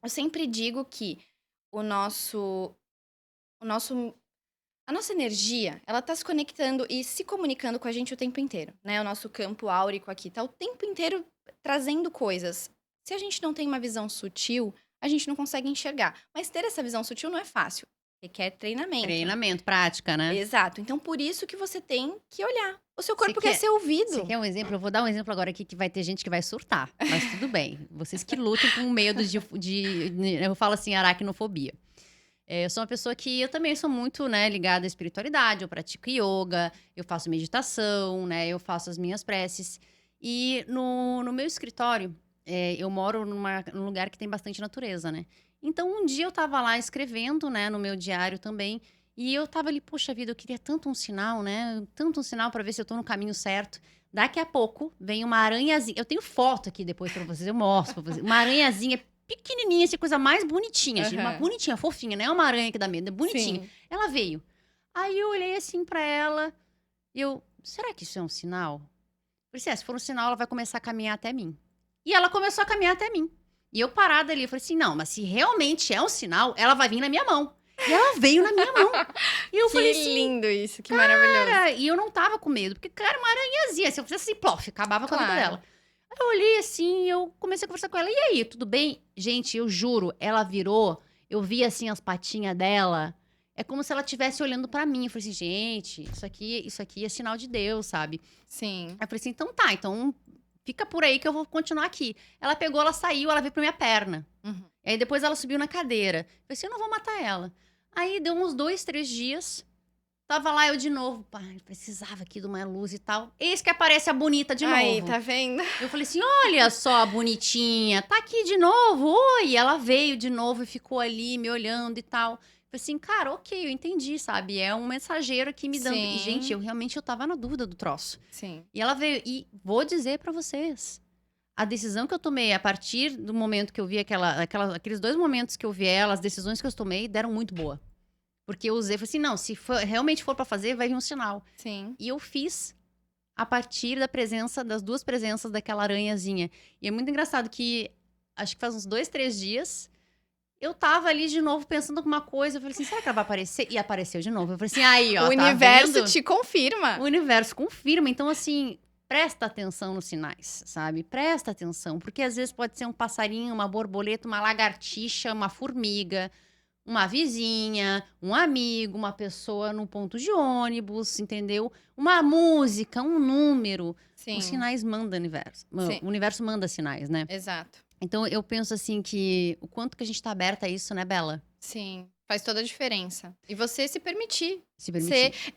Eu sempre digo que a nossa energia, ela tá se conectando e se comunicando com a gente o tempo inteiro, né? O nosso campo áurico aqui tá o tempo inteiro trazendo coisas. Se a gente não tem uma visão sutil, a gente não consegue enxergar. Mas ter essa visão sutil não é fácil. Requer treinamento. Treinamento, prática, né? Exato. Então, por isso que você tem que olhar. O seu corpo quer ser ouvido. Você quer um exemplo? Eu vou dar um exemplo agora aqui que vai ter gente que vai surtar. Mas tudo bem. Vocês que lutam com medo eu falo assim, aracnofobia. Eu sou uma pessoa que eu também sou muito, né, ligada à espiritualidade. Eu pratico yoga, eu faço meditação, né, eu faço as minhas preces. E no meu escritório, eu moro num lugar que tem bastante natureza, né? Então, um dia eu tava lá escrevendo, né, no meu diário também. E eu tava ali, poxa vida, eu queria tanto um sinal, né? Tanto um sinal pra ver se eu tô no caminho certo. Daqui a pouco, vem uma aranhazinha. Eu tenho foto aqui depois pra vocês, eu mostro pra vocês. Uma aranhazinha pequenininha, essa coisa mais bonitinha, gente. Uma bonitinha, fofinha, não é uma aranha que dá medo, é bonitinha. Ela veio. Aí eu olhei assim pra ela e será que isso é um sinal? Eu falei, se for um sinal, ela vai começar a caminhar até mim. E ela começou a caminhar até mim. E eu parada ali, eu falei assim, não, mas se realmente é um sinal, ela vai vir na minha mão. E ela veio na minha mão. E eu falei assim, que lindo isso, que maravilhoso. E eu não tava com medo, porque, cara, uma aranhazinha, se eu fizesse assim, plof, acabava com a vida dela. Eu olhei assim, eu comecei a conversar com ela. E aí, tudo bem? Gente, eu juro, ela virou, eu vi assim as patinhas dela. É como se ela estivesse olhando pra mim. Eu falei assim, gente, isso aqui é sinal de Deus, sabe? Sim. Aí eu falei assim, então tá, então fica por aí que eu vou continuar aqui. Ela pegou, ela saiu, ela veio pra minha perna. Aí depois ela subiu na cadeira. Eu falei assim, eu não vou matar ela. Aí deu uns 2, 3 dias. Tava lá eu de novo, pai, precisava aqui de uma luz e tal. Eis que aparece a bonita de Aí, novo. tá vendo? Eu falei assim: olha só, a bonitinha, tá aqui de novo, oi. Ela veio de novo e ficou ali me olhando e tal. Eu falei assim, cara, ok, eu entendi, sabe? É um mensageiro aqui me dando. E, gente, Sim, eu tava na dúvida do troço. sim. E ela veio, e vou dizer pra vocês. A decisão que eu tomei a partir do momento que eu vi aqueles 2 momentos que eu vi ela, as decisões que eu tomei deram muito boa. Porque eu usei, falei assim, não, se realmente for pra fazer, vai vir um sinal. Sim. E eu fiz a partir das 2 presenças daquela aranhazinha. E é muito engraçado que, acho que faz uns 2, 3 dias, eu tava ali de novo pensando alguma coisa. Eu falei assim, será que ela vai aparecer? E apareceu de novo. Eu falei assim, aí, O ó, tá universo vendo? te confirma. O universo confirma. Então, assim, presta atenção nos sinais, sabe? Presta atenção. Porque às vezes pode ser um passarinho, uma borboleta, uma lagartixa, uma formiga, uma vizinha, um amigo, uma pessoa no ponto de ônibus, entendeu? Uma música, um número. Os Sim, sinais mandam o universo. sim, O universo manda sinais, né? exato. Então eu penso assim que o quanto que a gente tá aberta a isso, né, Bela? Sim, faz toda a diferença. E você se permitir Se ser. permitir.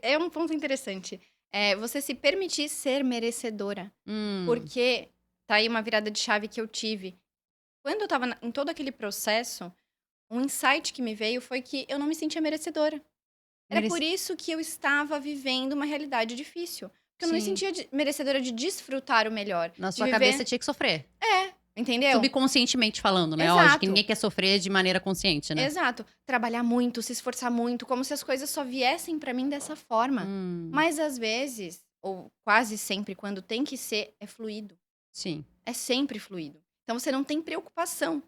É um ponto interessante. É você se permitir ser merecedora. Hum, Porque tá aí uma virada de chave que eu tive. Quando eu tava em todo aquele processo, um insight que me veio foi que eu não me sentia merecedora. Era por mereci. isso que eu estava vivendo uma realidade difícil. Porque eu não me Sim. sentia merecedora de desfrutar o melhor, Na de sua cabeça viver. tinha que sofrer. Entendeu? Subconscientemente falando, né? Lógico que Exato. ninguém quer sofrer de maneira consciente, né? Exato. Trabalhar muito, se esforçar muito, como se as coisas só viessem pra mim dessa forma. Hum, Mas às vezes, ou quase sempre, quando tem que ser, é fluido. sim. É sempre fluido. Então você não tem preocupação.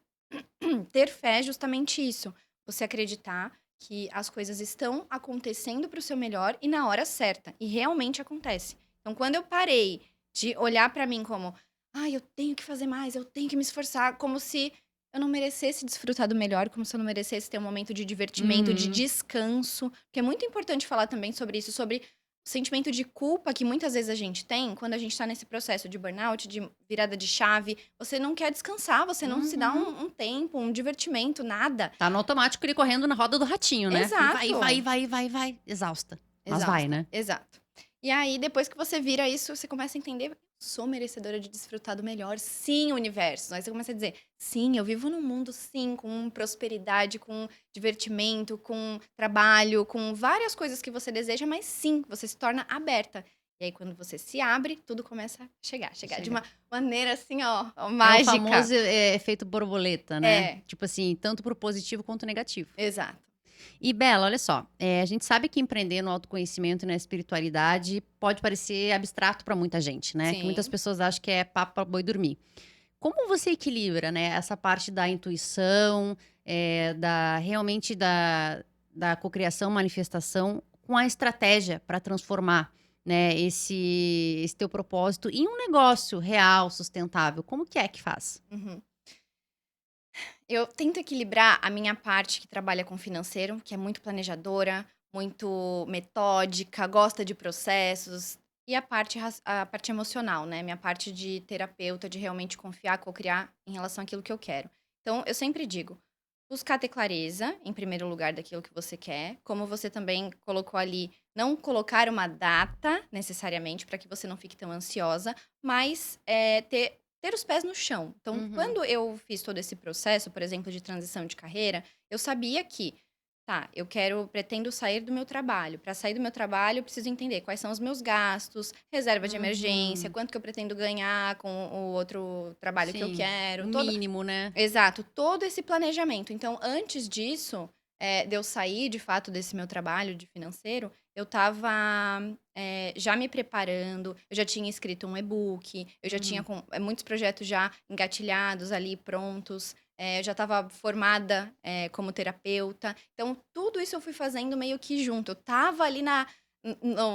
Ter fé é justamente isso. Você acreditar que as coisas estão acontecendo para o seu melhor e na hora certa. E realmente acontece. Então, quando eu parei de olhar para mim como, eu tenho que fazer mais, eu tenho que me esforçar, como se eu não merecesse desfrutar do melhor, como se eu não merecesse ter um momento de divertimento, de Uhum. descanso. Porque é muito importante falar também sobre isso, sobre o sentimento de culpa que muitas vezes a gente tem quando a gente tá nesse processo de burnout, de virada de chave. Você não quer descansar, você não se dá Uhum. um tempo, um divertimento, nada. Tá no automático ele correndo na roda do ratinho, né? E vai, Exato. vai, vai, vai, vai. Exausta. Mas vai, Exausta. né? Exato. E aí, depois que você vira isso, você começa a entender. Sou merecedora de desfrutar do melhor. Sim, universo. Aí você começa a dizer: sim, eu vivo num mundo, sim, com prosperidade, com divertimento, com trabalho, com várias coisas que você deseja, mas sim, você se torna aberta. E aí, quando você se abre, tudo começa a chegar de Chega. uma maneira assim, ó, É o mágica. famoso efeito borboleta, né? É, Tipo assim, tanto pro positivo quanto negativo. exato. E Bela, olha só, a gente sabe que empreender no autoconhecimento e na espiritualidade pode parecer abstrato para muita gente, né? Que muitas Sim. pessoas acham que é papo pra boi dormir. Como você equilibra, né, essa parte da intuição, realmente da cocriação, manifestação, com a estratégia para transformar, né, esse teu propósito em um negócio real, sustentável? Como que é que faz? Uhum. Eu tento equilibrar a minha parte que trabalha com financeiro, que é muito planejadora, muito metódica, gosta de processos, e a parte emocional, né? Minha parte de terapeuta, de realmente confiar, co-criar em relação àquilo que eu quero. Então, eu sempre digo, buscar ter clareza, em primeiro lugar, daquilo que você quer, como você também colocou ali, não colocar uma data, necessariamente, para que você não fique tão ansiosa, mas ter os pés no chão. Então, Uhum. quando eu fiz todo esse processo, por exemplo, de transição de carreira, eu sabia que, tá, pretendo sair do meu trabalho. Para sair do meu trabalho, eu preciso entender quais são os meus gastos, reserva de emergência, Uhum. quanto que eu pretendo ganhar com o outro trabalho que eu Sim, o quero, todo, mínimo, né? exato, todo esse planejamento. Então, antes disso, de eu sair de fato desse meu trabalho de financeiro, eu estava já me preparando, eu já tinha escrito um e-book, eu já tinha Uhum. muitos projetos já engatilhados ali, prontos, eu já estava formada como terapeuta. Então, tudo isso eu fui fazendo meio que junto. Eu estava ali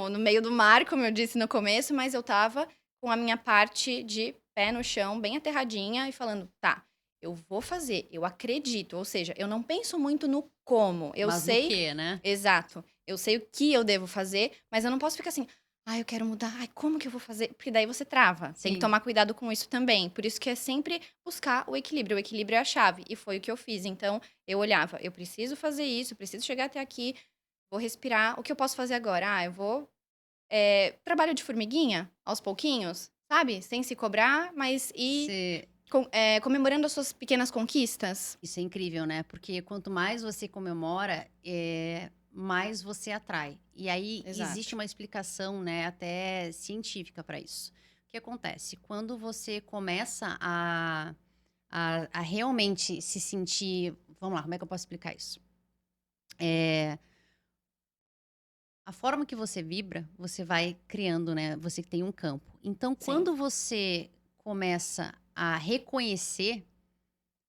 no meio do mar, como eu disse no começo, mas eu estava com a minha parte de pé no chão, bem aterradinha, e falando, tá, eu vou fazer, eu acredito. Ou seja, eu não penso muito no como. Eu Mas no sei, quê, né? exato, eu sei o que eu devo fazer, mas eu não posso ficar assim, eu quero mudar, como que eu vou fazer? Porque daí você trava. Tem que Sim. tomar cuidado com isso também. Por isso que é sempre buscar o equilíbrio. O equilíbrio é a chave. E foi o que eu fiz. Então, eu olhava, eu preciso fazer isso, eu preciso chegar até aqui. vou respirar. O que eu posso fazer agora? Eu vou trabalho de formiguinha, aos pouquinhos, sabe? Sem se cobrar, mas ir Você comemorando as suas pequenas conquistas. Isso é incrível, né, porque quanto mais você comemora, mais você atrai. E aí existe Exato. uma explicação, né, até científica para isso. O que acontece? Quando você começa a realmente se sentir vamos lá, como é que eu posso explicar isso? Eh, a forma que você vibra, você vai criando, né, você tem um campo. Então Sim, quando você começa a reconhecer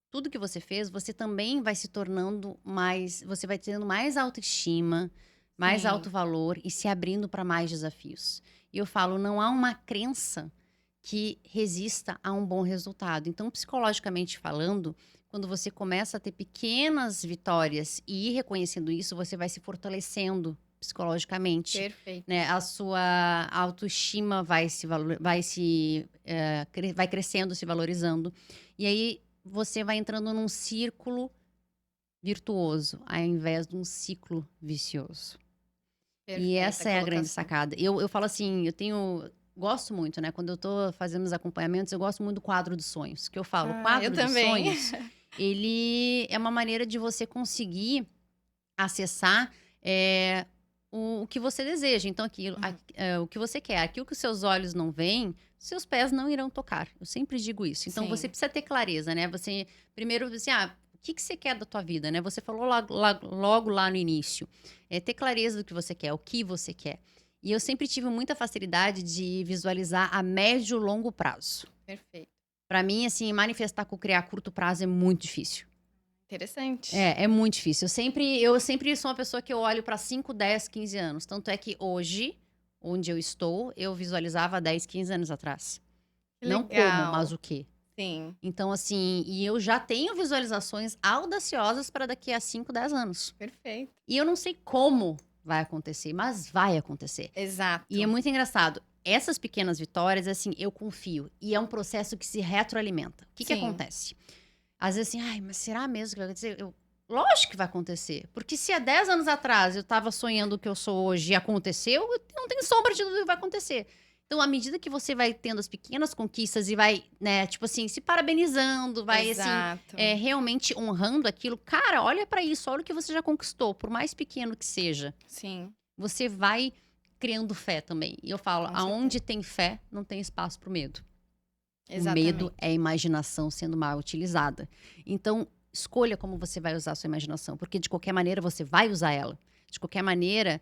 tudo que você fez, você também vai se tornando mais você vai tendo mais autoestima, mais sim. alto valor e se abrindo para mais desafios. E eu falo, não há uma crença que resista a um bom resultado. Então, psicologicamente falando, quando você começa a ter pequenas vitórias e ir reconhecendo isso, você vai se fortalecendo psicologicamente, Perfeito. né? A sua autoestima vai crescendo, se valorizando. E aí você vai entrando num círculo virtuoso, ao invés de um ciclo vicioso. E Perfeita essa é a grande colocação. sacada. Eu falo assim, gosto muito, né, quando eu tô fazendo os acompanhamentos, eu gosto muito do quadro dos sonhos, que eu falo, o Ah, eu quadro dos também. sonhos, ele é uma maneira de você conseguir acessar, o que você deseja. Então Uhum. o que você quer, aquilo que os seus olhos não veem, seus pés não irão tocar. Eu sempre digo isso. Então você Sim, precisa ter clareza, né, você primeiro assim, o que que você quer da tua vida, né, você falou logo lá no início. É ter clareza do que você quer, o que você quer. E eu sempre tive muita facilidade de visualizar a médio e longo prazo. perfeito. Para mim, assim, manifestar com criar a curto prazo é muito difícil. Interessante. É muito difícil. Eu sempre sou uma pessoa que eu olho para 5, 10, 15 anos. Tanto é que hoje, onde eu estou, eu visualizava 10, 15 anos atrás. Que Não como, mas legal. o quê. Sim, Então, assim, e eu já tenho visualizações audaciosas para daqui a 5, 10 anos. perfeito. E eu não sei como vai acontecer, mas vai acontecer. E é Exato. muito engraçado. Essas pequenas vitórias, assim, eu confio. E é um processo que se retroalimenta. O que que Sim, acontece? Às vezes assim, ai, mas será mesmo que vai acontecer? Lógico que vai acontecer. Porque se há 10 anos atrás eu estava sonhando o que eu sou hoje e aconteceu, eu não tenho sombra de dúvida que vai acontecer. Então, à medida que você vai tendo as pequenas conquistas e vai, né, tipo assim, se parabenizando, vai, assim, exato. realmente honrando aquilo, cara, olha pra isso, olha o que você já conquistou, por mais pequeno que seja. Sim, Você vai criando fé também. E eu falo, com certeza. aonde tem fé, não tem espaço pro medo. O medo é a Exatamente. imaginação sendo mal utilizada. Então, escolha como você vai usar a sua imaginação, porque de qualquer maneira você vai usar ela. De qualquer maneira,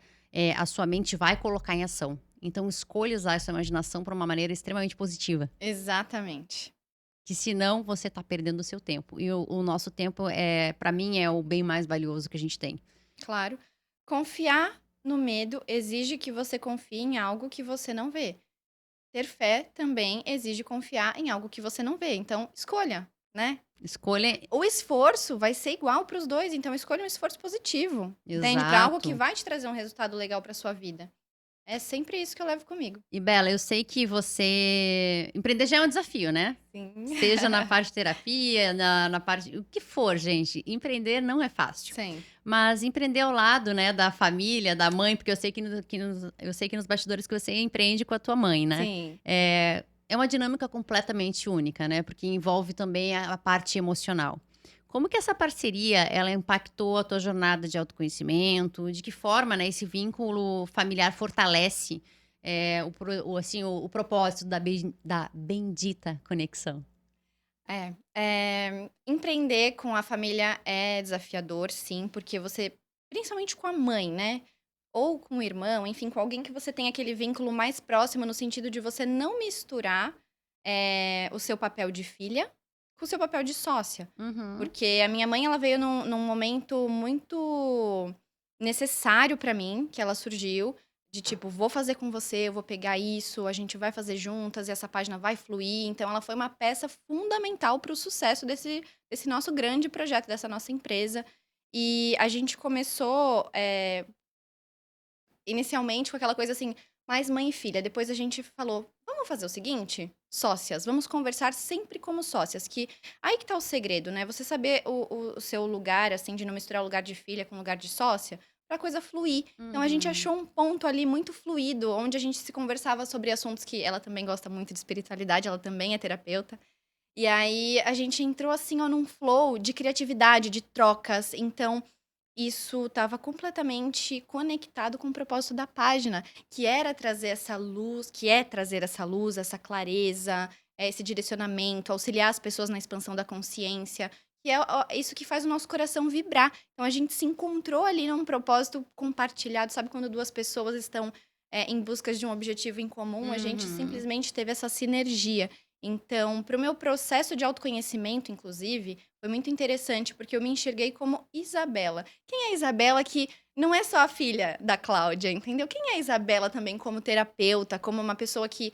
a sua mente vai colocar em ação. Então, escolha usar a sua imaginação para uma maneira extremamente positiva. Exatamente. Que senão você está perdendo o seu tempo. E o nosso tempo, para mim, é o bem mais valioso que a gente tem. Claro. Confiar no medo exige que você confie em algo que você não vê. Ter fé também exige confiar em algo que você não vê. Então, escolha, né? Escolha O esforço vai ser igual para os dois, então escolha um esforço positivo, entende? Para algo que exato. vai te trazer um resultado legal para sua vida. É sempre isso que eu levo comigo. E Bela, eu sei que empreender já é um desafio, né? Sim. Seja na parte de terapia, na parte. O que for, gente. Empreender não é fácil. Sim. Mas empreender ao lado, né, da família, da mãe, porque eu sei eu sei que nos bastidores que você empreende com a tua mãe, né? Sim. É uma dinâmica completamente única, né? Porque envolve também a parte emocional. Como que essa parceria, ela impactou a tua jornada de autoconhecimento? De que forma, né, esse vínculo familiar fortalece o propósito da bendita conexão? Empreender com a família é desafiador, sim, porque você, principalmente com a mãe, né? Ou com o irmão, enfim, com alguém que você tem aquele vínculo mais próximo, no sentido de você não misturar o seu papel de filha com o seu papel de sócia. Uhum. Porque a minha mãe, ela veio num momento muito necessário pra mim, que ela surgiu, de tipo, vou fazer com você, eu vou pegar isso, a gente vai fazer juntas e essa página vai fluir. Então, ela foi uma peça fundamental para o sucesso desse nosso grande projeto, dessa nossa empresa. E a gente começou, inicialmente com aquela coisa assim, mais mãe e filha. Depois a gente falou, vamos fazer o seguinte, sócias, vamos conversar sempre como sócias, que aí que tá o segredo, né? Você saber o seu lugar, assim, de não misturar o lugar de filha com o lugar de sócia, pra coisa fluir. Então a gente Uhum. achou um ponto ali muito fluido, onde a gente se conversava sobre assuntos que ela também gosta muito de espiritualidade, ela também é terapeuta. E aí a gente entrou assim, ó, num flow de criatividade, de trocas. Então isso estava completamente conectado com o propósito da página, que era trazer essa luz, que é trazer essa luz, essa clareza, esse direcionamento, auxiliar as pessoas na expansão da consciência, que é isso que faz o nosso coração vibrar. Então a gente se encontrou ali num propósito compartilhado, sabe quando duas pessoas estão em busca de um objetivo em comum, a gente Uhum. simplesmente teve essa sinergia. Então, para o meu processo de autoconhecimento, inclusive, foi muito interessante, porque eu me enxerguei como Isabela. Quem é a Isabela que não é só a filha da Cláudia, entendeu? Quem é a Isabela também como terapeuta, como uma pessoa que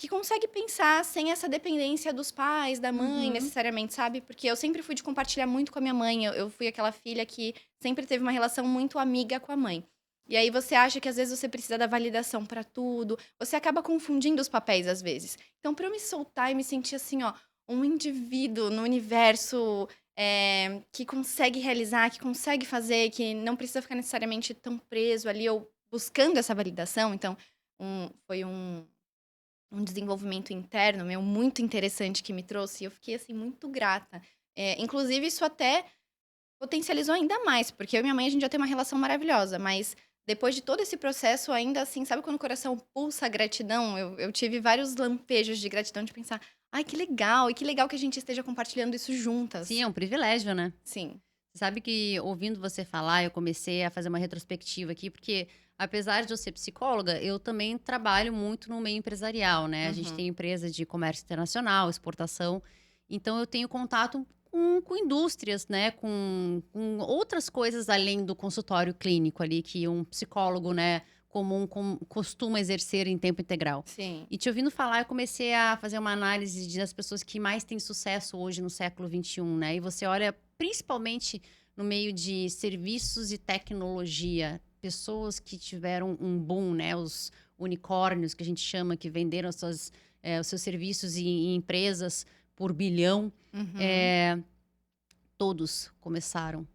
consegue pensar sem essa dependência dos pais, da mãe, Uhum. necessariamente, sabe? Porque eu sempre fui de compartilhar muito com a minha mãe. Eu fui aquela filha que sempre teve uma relação muito amiga com a mãe. E aí você acha que às vezes você precisa da validação pra tudo. Você acaba confundindo os papéis às vezes. Então, pra eu me soltar e me sentir assim, ó, um indivíduo no universo que consegue realizar, que consegue fazer, que não precisa ficar necessariamente tão preso ali ou buscando essa validação. Então, foi um desenvolvimento interno meu muito interessante que me trouxe. E eu fiquei, assim, muito grata. Inclusive, isso até potencializou ainda mais, porque eu e minha mãe, a gente já tem uma relação maravilhosa, mas depois de todo esse processo, ainda assim, sabe quando o coração pulsa a gratidão? Eu tive vários lampejos de gratidão de pensar, ai, que legal, e que legal que a gente esteja compartilhando isso Sim, juntas. é um privilégio, né? Sim. Você sabe que ouvindo você falar, eu comecei a fazer uma retrospectiva aqui, porque apesar de eu ser psicóloga, eu também trabalho muito no meio empresarial, né? A gente Uhum. tem empresa de comércio internacional, exportação, então eu tenho contato com indústrias, né? Com outras coisas além do consultório clínico ali, que um psicólogo, né, comum costuma exercer em tempo integral. Sim. E te ouvindo falar, eu comecei a fazer uma análise das pessoas que mais têm sucesso hoje no século XXI, né? E você olha principalmente no meio de serviços e tecnologia, pessoas que tiveram um boom, né? Os unicórnios que a gente chama, que venderam os seus serviços em empresas por bilhão, Uhum. é, todos começaram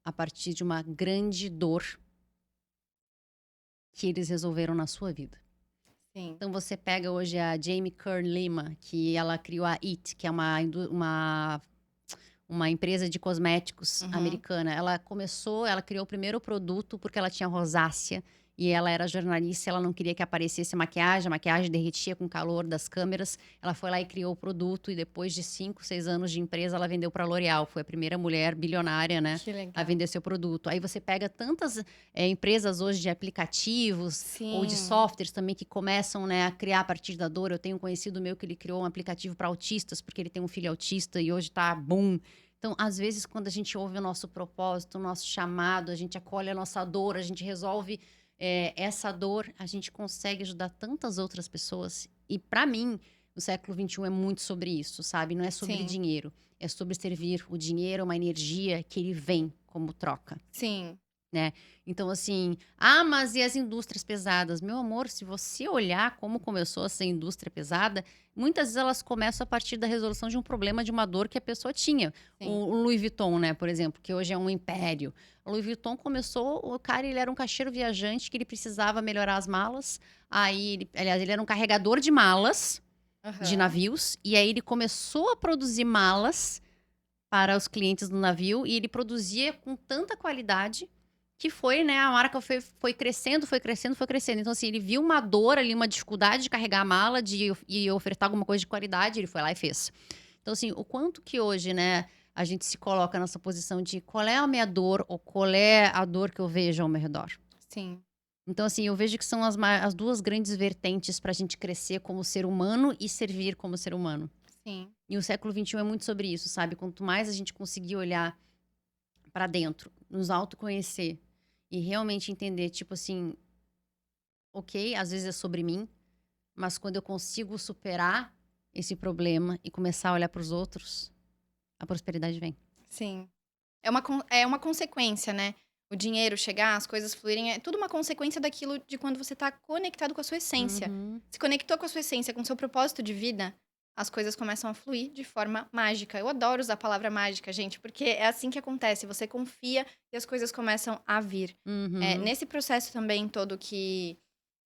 a partir de uma grande dor que eles resolveram na sua vida. Sim. Então você pega hoje a Jamie Kern Lima, que ela criou a It, que é uma empresa de cosméticos Uhum. americana. Ela criou o primeiro produto porque ela tinha rosácea e ela era jornalista, ela não queria que aparecesse a maquiagem derretia com o calor das câmeras. Ela foi lá e criou o produto e depois de 5, 6 anos de empresa, ela vendeu para a L'Oréal. Foi a primeira mulher bilionária, né, Que a legal. vender seu produto. Aí você pega tantas empresas hoje de aplicativos ou de Sim. softwares também que começam, né, a criar a partir da dor. Eu tenho um conhecido meu que ele criou um aplicativo para autistas porque ele tem um filho autista e hoje tá boom. Então, às vezes, quando a gente ouve o nosso propósito, o nosso chamado, a gente acolhe a nossa dor, a gente resolve essa dor, a gente consegue ajudar tantas outras pessoas. E, para mim, o século XXI é muito sobre isso, sabe? Não é sobre Sim. dinheiro, é sobre servir. O dinheiro é uma energia que ele vem como troca. Sim. Né? Então, assim, mas e as indústrias pesadas? Meu amor, se você olhar como começou a ser indústria pesada, muitas vezes elas começam a partir da resolução de um problema, de uma dor que a pessoa tinha. Sim. O Louis Vuitton, né, por exemplo, que hoje é um império. O Louis Vuitton começou, o cara, ele era um caixeiro viajante que ele precisava melhorar as malas. Aliás, ele era um carregador de malas de Aham. navios, e aí ele começou a produzir malas para os clientes do navio, e ele produzia com tanta qualidade que foi, né, a marca foi crescendo, foi crescendo, foi crescendo. Então, assim, ele viu uma dor ali, uma dificuldade de carregar a mala, e ofertar alguma coisa de qualidade, ele foi lá e fez. Então, assim, o quanto que hoje, né, a gente se coloca nessa posição de qual é a minha dor ou qual é a dor que eu vejo ao meu redor. Sim. Então, assim, eu vejo que são as duas grandes vertentes para a gente crescer como ser humano e servir como ser humano. Sim. E o século XXI é muito sobre isso, sabe? Quanto mais a gente conseguir olhar para dentro, nos autoconhecer e realmente entender, tipo assim, ok, às vezes é sobre mim, mas quando eu consigo superar esse problema e começar a olhar para os outros, a prosperidade vem. Sim. É uma consequência, né. O dinheiro chegar, as coisas fluírem, é tudo uma consequência daquilo de quando você tá conectado com a sua essência. Uhum. Se conectou com a sua essência, com o seu propósito de vida, as coisas começam a fluir de forma mágica. Eu adoro usar a palavra mágica, gente, porque é assim que acontece. Você confia e as coisas começam a vir. Uhum. Nesse processo também todo que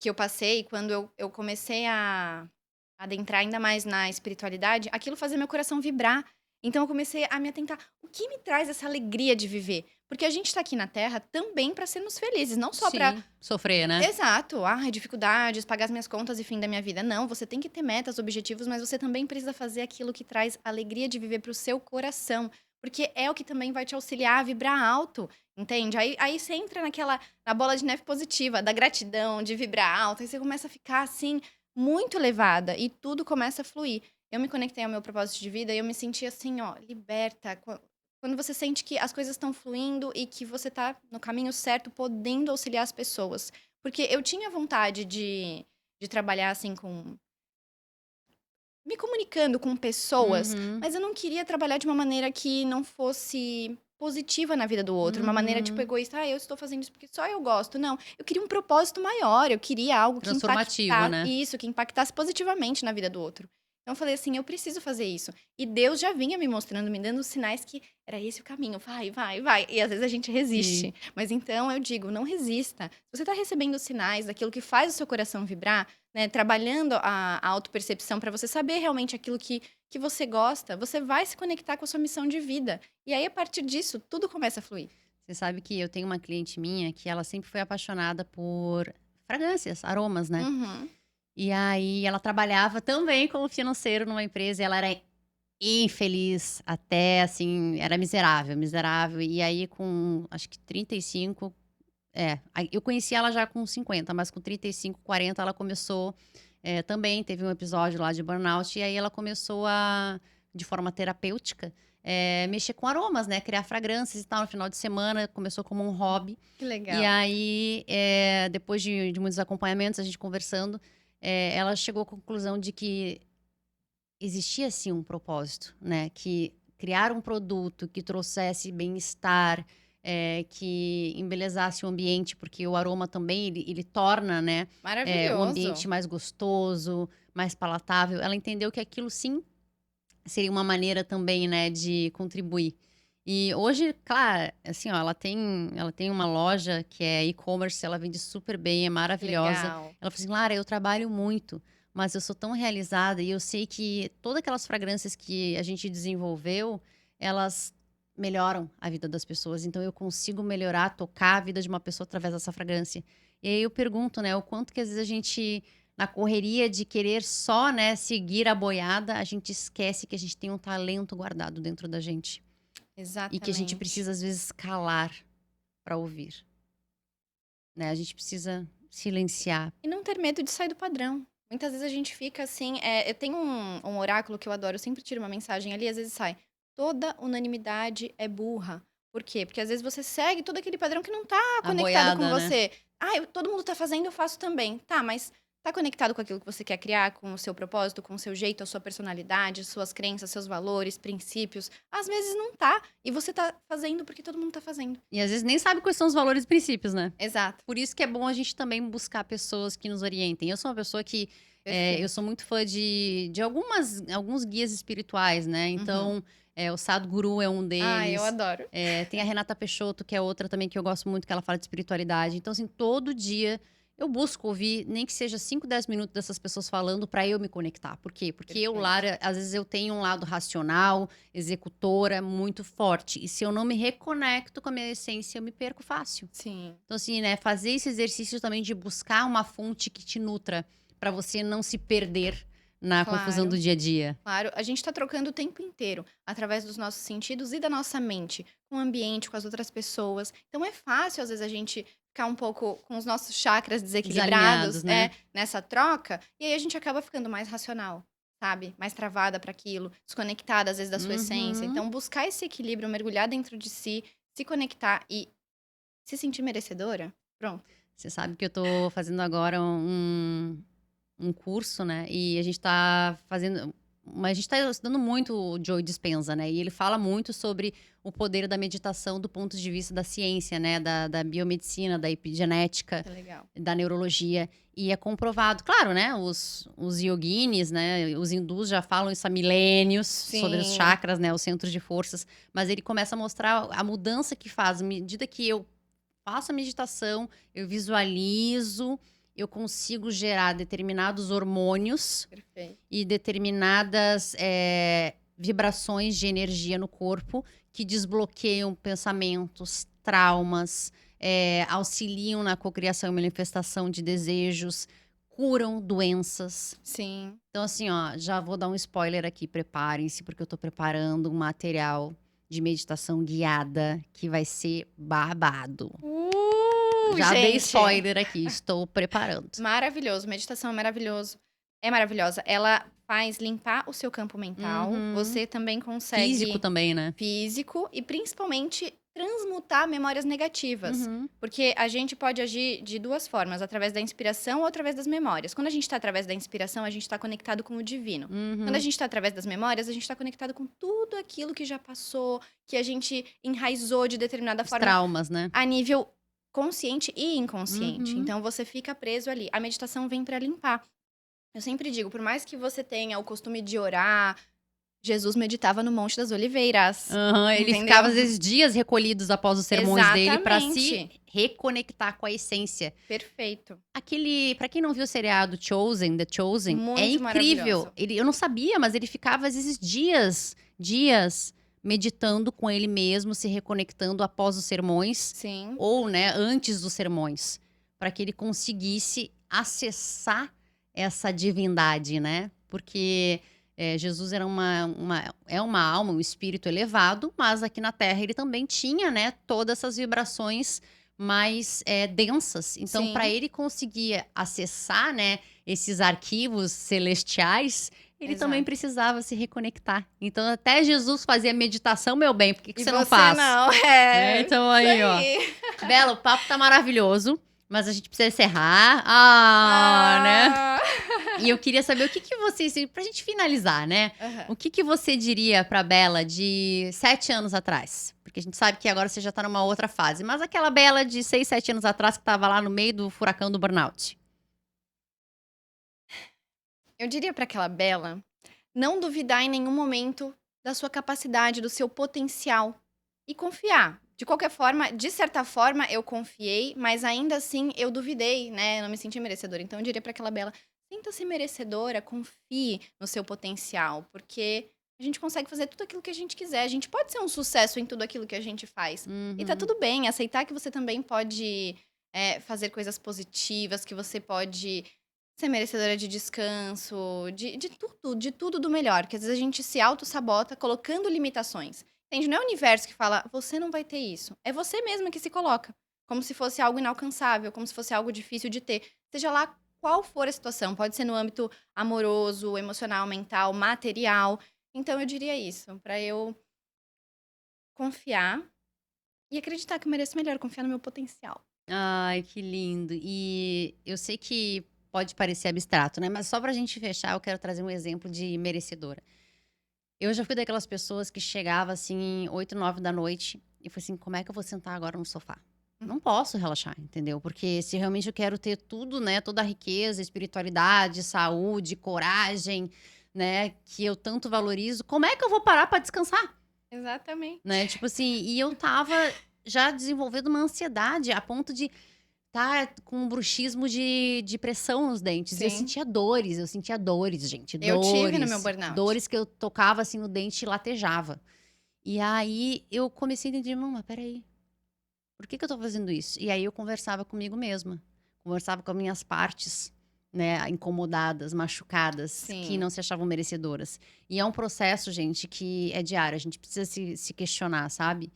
eu passei, quando eu comecei a adentrar ainda mais na espiritualidade, aquilo fazia meu coração vibrar. Então eu comecei a me atentar, o que me traz essa alegria de viver? Porque a gente tá aqui na Terra também para sermos felizes, não só para Sim, sofrer, né? exato. Ai, dificuldades, pagar as minhas contas e fim da minha vida. Não, você tem que ter metas, objetivos, mas você também precisa fazer aquilo que traz alegria de viver pro seu coração. Porque é o que também vai te auxiliar a vibrar alto, entende? Aí você entra na bola de neve positiva, da gratidão, de vibrar alto. Aí você começa a ficar, assim, muito elevada e tudo começa a fluir. Eu me conectei ao meu propósito de vida e eu me senti assim, ó, liberta. Quando você sente que as coisas estão fluindo e que você tá no caminho certo, podendo auxiliar as pessoas. Porque eu tinha vontade de trabalhar assim com. Me comunicando com pessoas, Uhum, mas eu não queria trabalhar de uma maneira que não fosse positiva na vida do outro. Uma maneira, tipo, uhum. egoísta. Ah, eu estou fazendo isso porque só eu gosto. Não. Eu queria um propósito maior. Eu queria algo que Transformativo, impactasse. né? Isso, que impactasse positivamente na vida do outro. Então eu falei assim, eu preciso fazer isso. E Deus já vinha me mostrando, me dando sinais que era esse o caminho. Vai, vai, vai. E às vezes a gente Sim. resiste. Mas então eu digo, não resista. Se você está recebendo sinais daquilo que faz o seu coração vibrar, né, trabalhando a autopercepção para você saber realmente aquilo que você gosta, você vai se conectar com a sua missão de vida. E aí, a partir disso, tudo começa a fluir. Você sabe que eu tenho uma cliente minha que ela sempre foi apaixonada por fragrâncias, aromas, né? Uhum. E aí ela trabalhava também como financeiro numa empresa e ela era infeliz até, assim, era miserável, miserável. E aí com, acho que 35, aí eu conheci ela já com 50, mas com 35, 40 ela começou, também teve um episódio lá de burnout e aí ela começou a, de forma terapêutica, mexer com aromas, né, criar fragrâncias e tal no final de semana, começou como um hobby. Que E legal. aí, depois de muitos acompanhamentos, a gente conversando, ela chegou à conclusão de que existia sim um propósito, né? Que criar um produto que trouxesse bem-estar, que embelezasse o ambiente, porque o aroma também ele torna, né, o ambiente Maravilhoso. mais gostoso, mais palatável. Ela entendeu que aquilo sim seria uma maneira também, né, de contribuir. E hoje, claro, assim, ó, ela tem uma loja que é e-commerce, ela vende super bem, é Que maravilhosa. legal. Ela falou assim: Lara, eu trabalho muito, mas eu sou tão realizada e eu sei que todas aquelas fragrâncias que a gente desenvolveu, elas melhoram a vida das pessoas. Então eu consigo melhorar, tocar a vida de uma pessoa através dessa fragrância. E aí eu pergunto, né, o quanto que às vezes a gente na correria de querer só, né, seguir a boiada, a gente esquece que a gente tem um talento guardado dentro da gente e que a gente Exatamente. precisa às vezes calar para ouvir, né? A gente precisa silenciar. E não ter medo de sair do padrão. Muitas vezes a gente fica assim. Eu tenho um oráculo que eu adoro, eu sempre tiro uma mensagem ali, às vezes sai. Toda unanimidade é burra. Por quê? Porque às vezes você segue todo aquele padrão que não tá A conectado com boiada, né? você. Ah, todo mundo tá fazendo, eu faço também. Tá, mas tá conectado com aquilo que você quer criar, com o seu propósito, com o seu jeito, a sua personalidade, suas crenças, seus valores, princípios? Às vezes não tá. E você tá fazendo porque todo mundo tá fazendo. E às vezes nem sabe quais são os valores e princípios, né? Exato. Por isso que é bom a gente também buscar pessoas que nos orientem. Eu sou uma pessoa que eu sou Perfeito. muito fã de alguns guias espirituais, né? Uhum. Então, o Sadhguru é um Ah, eu deles. adoro. Tem a Renata Peixoto, que é outra também que eu gosto muito, que ela fala de espiritualidade. Então, assim, todo dia eu busco ouvir, nem que seja 5, 10 minutos dessas pessoas falando para eu me conectar. Por quê? Porque eu, Perfeito. Lara, às vezes eu tenho um lado racional, executora, muito forte. E se eu não me reconecto com a minha essência, eu me perco fácil. Sim. Então, assim, né, fazer esse exercício também de buscar uma fonte que te nutra, para você não se perder na confusão do Claro, dia a dia. claro. A gente tá trocando o tempo inteiro, através dos nossos sentidos e da nossa mente, com o ambiente, com as outras pessoas. Então é fácil, às vezes, a gente ficar um pouco com os nossos chakras desequilibrados, Desalinhados, né? nessa troca, e aí a gente acaba ficando mais racional, sabe? Mais travada para aquilo, desconectada, às vezes, da sua essência. Uhum. Então, buscar esse equilíbrio, mergulhar dentro de si, se conectar e se sentir merecedora, pronto. Você sabe que eu tô fazendo agora um curso, né? E a gente tá fazendo mas a gente está estudando muito o Joe Dispenza, né? E ele fala muito sobre o poder da meditação do ponto de vista da ciência, né? Da biomedicina, da epigenética, Que legal. da neurologia. E é comprovado, claro, né? Os yoginis, né? Os hindus já falam isso há milênios sobre os Sim. chakras, né? Os centros de forças. Mas ele começa a mostrar a mudança que faz. À medida que eu faço a meditação, eu visualizo, eu consigo gerar determinados hormônios Perfeito. e determinadas vibrações de energia no corpo que desbloqueiam pensamentos, traumas, auxiliam na cocriação e manifestação de desejos, curam doenças. Sim. Então, assim, ó, já vou dar um spoiler aqui, preparem-se, porque eu tô preparando um material de meditação guiada que vai ser babado. Já dei Gente. spoiler aqui, estou preparando. Maravilhoso. Meditação é maravilhoso. É maravilhosa. Ela faz limpar o seu campo mental. Uhum. Você também consegue... Físico também, né? Físico. E principalmente transmutar memórias negativas. Uhum. Porque a gente pode agir de duas formas. Através da inspiração ou através das memórias. Quando a gente está através da inspiração, a gente está conectado com o divino. Uhum. Quando a gente está através das memórias, a gente está conectado com tudo aquilo que já passou. Que a gente enraizou de determinada Os forma. traumas, né? A nível consciente e inconsciente. Uhum. Então, você fica preso ali. A meditação vem para limpar. Eu sempre digo, por mais que você tenha o costume de orar, Jesus meditava no Monte das Oliveiras. Uhum, ele Entendeu? ficava, às vezes, dias recolhidos após os sermões dele para se Exatamente. reconectar com a essência. Perfeito. Aquele, pra quem não viu o seriado Chosen, The Chosen, Muito é incrível. maravilhoso. Eu não sabia, mas ele ficava, às vezes, dias meditando com ele mesmo, se reconectando após os sermões, Sim. ou, né, antes dos sermões, para que ele conseguisse acessar essa divindade, né? Porque Jesus era uma alma, um espírito elevado, mas aqui na Terra ele também tinha, né, todas essas vibrações mais densas. Então, Sim. para ele conseguir acessar, né, esses arquivos celestiais, ele Exato. também precisava se reconectar. Então, até Jesus fazia meditação, meu bem, por que E você não faz? não. Então aí, ó. ó. Bela, o papo tá maravilhoso, mas a gente precisa encerrar. Né? E eu queria saber o que vocês, pra gente finalizar, né? Aham. O que você diria pra Bela de 7 anos atrás? Porque a gente sabe que agora você já tá numa outra fase. Mas aquela Bela de 6, 7 anos atrás que tava lá no meio do furacão do burnout. Eu diria para aquela Bela não duvidar em nenhum momento da sua capacidade, do seu potencial e confiar. De qualquer forma, de certa forma, eu confiei, mas ainda assim eu duvidei, né? Eu não me senti merecedora. Então eu diria para aquela Bela, sinta-se merecedora, confie no seu potencial, porque a gente consegue fazer tudo aquilo que a gente quiser. A gente pode ser um sucesso em tudo aquilo que a gente faz. E tá tudo bem, aceitar que você também pode fazer coisas positivas, que você pode ser merecedora de descanso, de tudo do melhor. Que às vezes a gente se auto-sabota colocando limitações. Entende? Não é o universo que fala, você não vai ter isso. É você mesma que se coloca. Como se fosse algo inalcançável, como se fosse algo difícil de ter. Seja lá qual for a situação. Pode ser no âmbito amoroso, emocional, mental, material. Então eu diria isso, para eu confiar e acreditar que eu mereço melhor, confiar no meu potencial. Ai, que lindo. E eu sei que pode parecer abstrato, né? Mas só pra gente fechar, eu quero trazer um exemplo de merecedora. Eu já fui daquelas pessoas que chegava assim, 8, 9 da noite e falei assim, como é que eu vou sentar agora no sofá? Não posso relaxar, entendeu? Porque se realmente eu quero ter tudo, né? Toda a riqueza, espiritualidade, saúde, coragem, né? Que eu tanto valorizo, como é que eu vou parar pra descansar? Exatamente. Né? Tipo assim, e eu tava já desenvolvendo uma ansiedade a ponto de tá com um bruxismo de pressão nos dentes. E eu Sim. sentia dores, gente. Eu tive no Dores. meu burnout. Dores que eu tocava assim no dente e latejava. E aí eu comecei a entender, não, mas peraí. Por que eu tô fazendo isso? E aí eu conversava comigo mesma. Conversava com as minhas partes, né, incomodadas, machucadas, Sim. que não se achavam merecedoras. E é um processo, gente, que é diário. A gente precisa se questionar, sabe?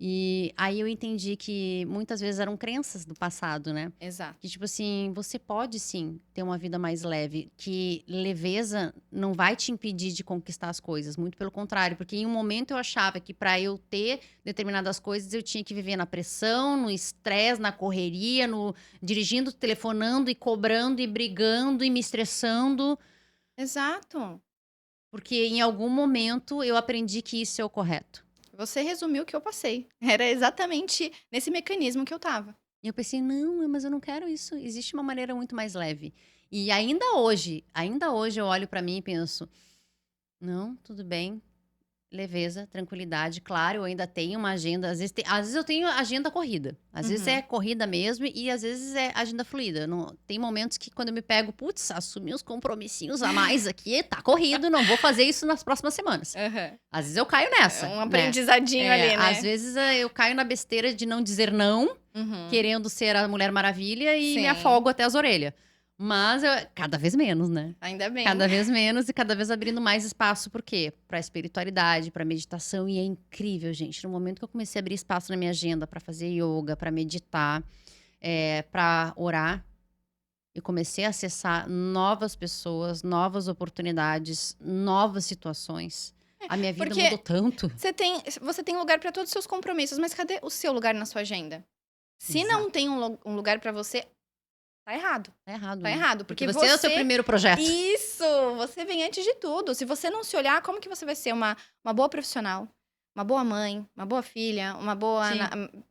E aí eu entendi que muitas vezes eram crenças do passado, né? Exato. Que tipo assim, você pode sim ter uma vida mais leve, que leveza não vai te impedir de conquistar as coisas, muito pelo contrário, porque em um momento eu achava que para eu ter determinadas coisas eu tinha que viver na pressão, no estresse, na correria, no dirigindo, telefonando e cobrando e brigando e me estressando. Exato. Porque em algum momento eu aprendi que isso é o correto. Você resumiu o que eu passei. Era exatamente nesse mecanismo que eu tava. E eu pensei, não, mas eu não quero isso. Existe uma maneira muito mais leve. E ainda hoje eu olho pra mim e penso, não, tudo bem, leveza, tranquilidade. Claro, eu ainda tenho uma agenda. Às vezes eu tenho agenda corrida. Às vezes é corrida mesmo e às vezes é agenda fluida. Tem momentos que quando eu me pego, putz, assumi uns compromissinhos a mais aqui, tá corrido, não vou fazer isso nas próximas semanas. Aham. Às vezes eu caio nessa. É um né? aprendizadinho ali, né? Às vezes eu caio na besteira de não dizer não, querendo ser a Mulher Maravilha e me Sim. afogo até as orelhas. Mas cada vez menos, né? Ainda bem. Cada vez menos e cada vez abrindo mais espaço, por quê? Pra espiritualidade, pra meditação. E é incrível, gente. No momento que eu comecei a abrir espaço na minha agenda pra fazer yoga, pra meditar, pra orar, eu comecei a acessar novas pessoas, novas oportunidades, novas situações. A minha vida porque mudou tanto. Você tem lugar pra todos os seus compromissos, mas cadê o seu lugar na sua agenda? Se não tem um lugar pra você, tá errado. Tá errado. Tá né? errado. Porque você é o seu primeiro projeto. Isso! Você vem antes de tudo. Se você não se olhar, como que você vai ser uma boa profissional? Uma boa mãe? Uma boa filha? Uma boa Sim.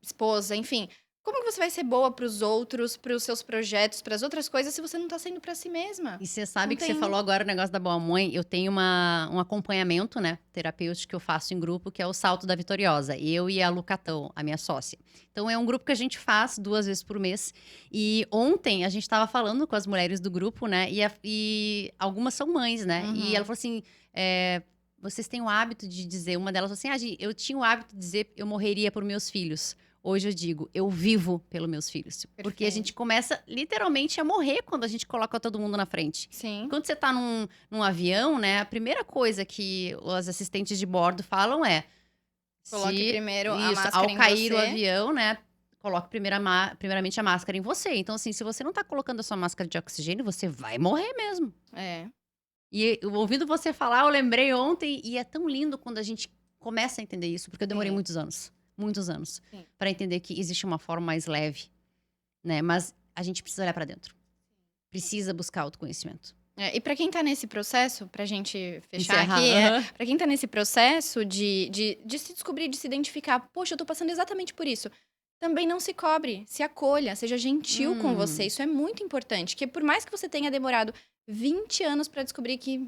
esposa? Enfim. Como que você vai ser boa pros outros, pros seus projetos, pras outras coisas, se você não tá sendo pra si mesma? E você sabe Não que tem- você falou agora o negócio da boa mãe. Eu tenho um acompanhamento, né, terapêutico que eu faço em grupo, que é o Salto da Vitoriosa. Eu e a Lu Catão, a minha sócia. Então, é um grupo que a gente faz 2 vezes por mês. E ontem, a gente tava falando com as mulheres do grupo, né, e algumas são mães, né? E ela falou assim, vocês têm o hábito de dizer, uma delas falou assim, eu tinha o hábito de dizer eu morreria por meus filhos. Hoje eu digo, eu vivo pelos meus filhos. Porque a Perfeito. gente começa literalmente a morrer quando a gente coloca todo mundo na frente. Sim. Quando você tá num avião, né, a primeira coisa que os assistentes de bordo falam é... Coloque primeiro a máscara ao em cair o você. avião, né, coloque primeiramente a máscara em você. Então, assim, se você não tá colocando a sua máscara de oxigênio, você vai morrer mesmo. É. E ouvindo você falar, eu lembrei ontem, e é tão lindo quando a gente começa a entender isso, porque eu demorei Sim. muitos anos, Sim. para entender que existe uma forma mais leve, né? Mas a gente precisa olhar para dentro. Precisa buscar autoconhecimento. E pra quem tá nesse processo, pra gente fechar Encerrar. aqui, Aham. pra quem tá nesse processo de se descobrir, de se identificar, poxa, eu tô passando exatamente por isso. Também não se cobre, se acolha, seja gentil com você. Isso é muito importante. Que por mais que você tenha demorado 20 anos pra descobrir que.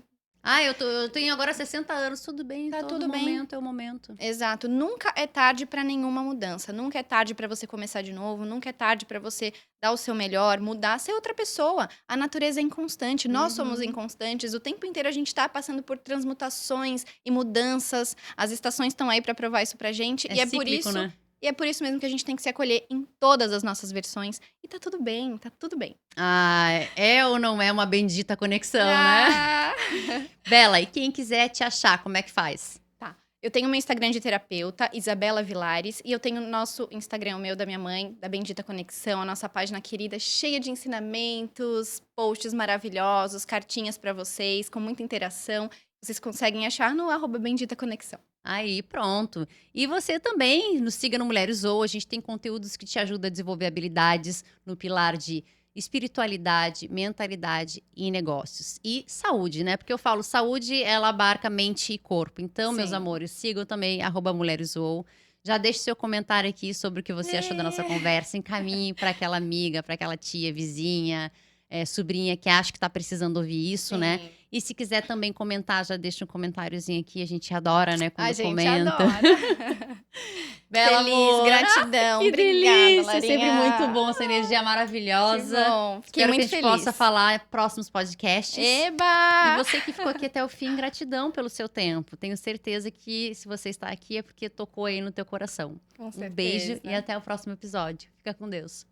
Eu tenho agora 60 anos, tudo bem, Tá todo tudo bem. momento é o momento. Exato. Nunca é tarde pra nenhuma mudança. Nunca é tarde pra você começar de novo. Nunca é tarde pra você dar o seu melhor, mudar, ser outra pessoa. A natureza é inconstante. Nós somos inconstantes. O tempo inteiro a gente tá passando por transmutações e mudanças. As estações estão aí pra provar isso pra gente. E é por cíclico, isso. né? E é por isso mesmo que a gente tem que se acolher em todas as nossas versões. E tá tudo bem, tá tudo bem. É ou não é uma bendita conexão, né? Ah! Bela, e quem quiser te achar, como é que faz? Eu tenho meu Instagram de terapeuta, Isabela Vilares, e eu tenho o nosso Instagram, o meu, da minha mãe, da Bendita Conexão, a nossa página querida, cheia de ensinamentos, posts maravilhosos, cartinhas pra vocês, com muita interação. Vocês conseguem achar no @Bendita Conexão. Aí, pronto. E você também nos siga no Mulheres Ou. A gente tem conteúdos que te ajudam a desenvolver habilidades no pilar de espiritualidade, mentalidade e negócios. E saúde, né? Porque eu falo, saúde, ela abarca mente e corpo. Então, meus Sim. amores, sigam também @Mulheres Ou. Já deixe seu comentário aqui sobre o que você achou da nossa conversa. Encaminhe para aquela amiga, para aquela tia, vizinha, sobrinha que acha que tá precisando ouvir isso, né? Sim. E se quiser também comentar, já deixa um comentáriozinho aqui. A gente adora, né? Quando A gente comenta. adora. Bela, Feliz, amor. gratidão. Que Obrigada, delícia, Larinha. sempre muito bom essa energia Que maravilhosa. bom. Fiquei Espero muito que a gente feliz. possa falar próximos podcasts. Eba! E você que ficou aqui até o fim, gratidão pelo seu tempo. Tenho certeza que se você está aqui é porque tocou aí no teu coração. Com Um certeza. beijo e até o próximo episódio. Fica com Deus.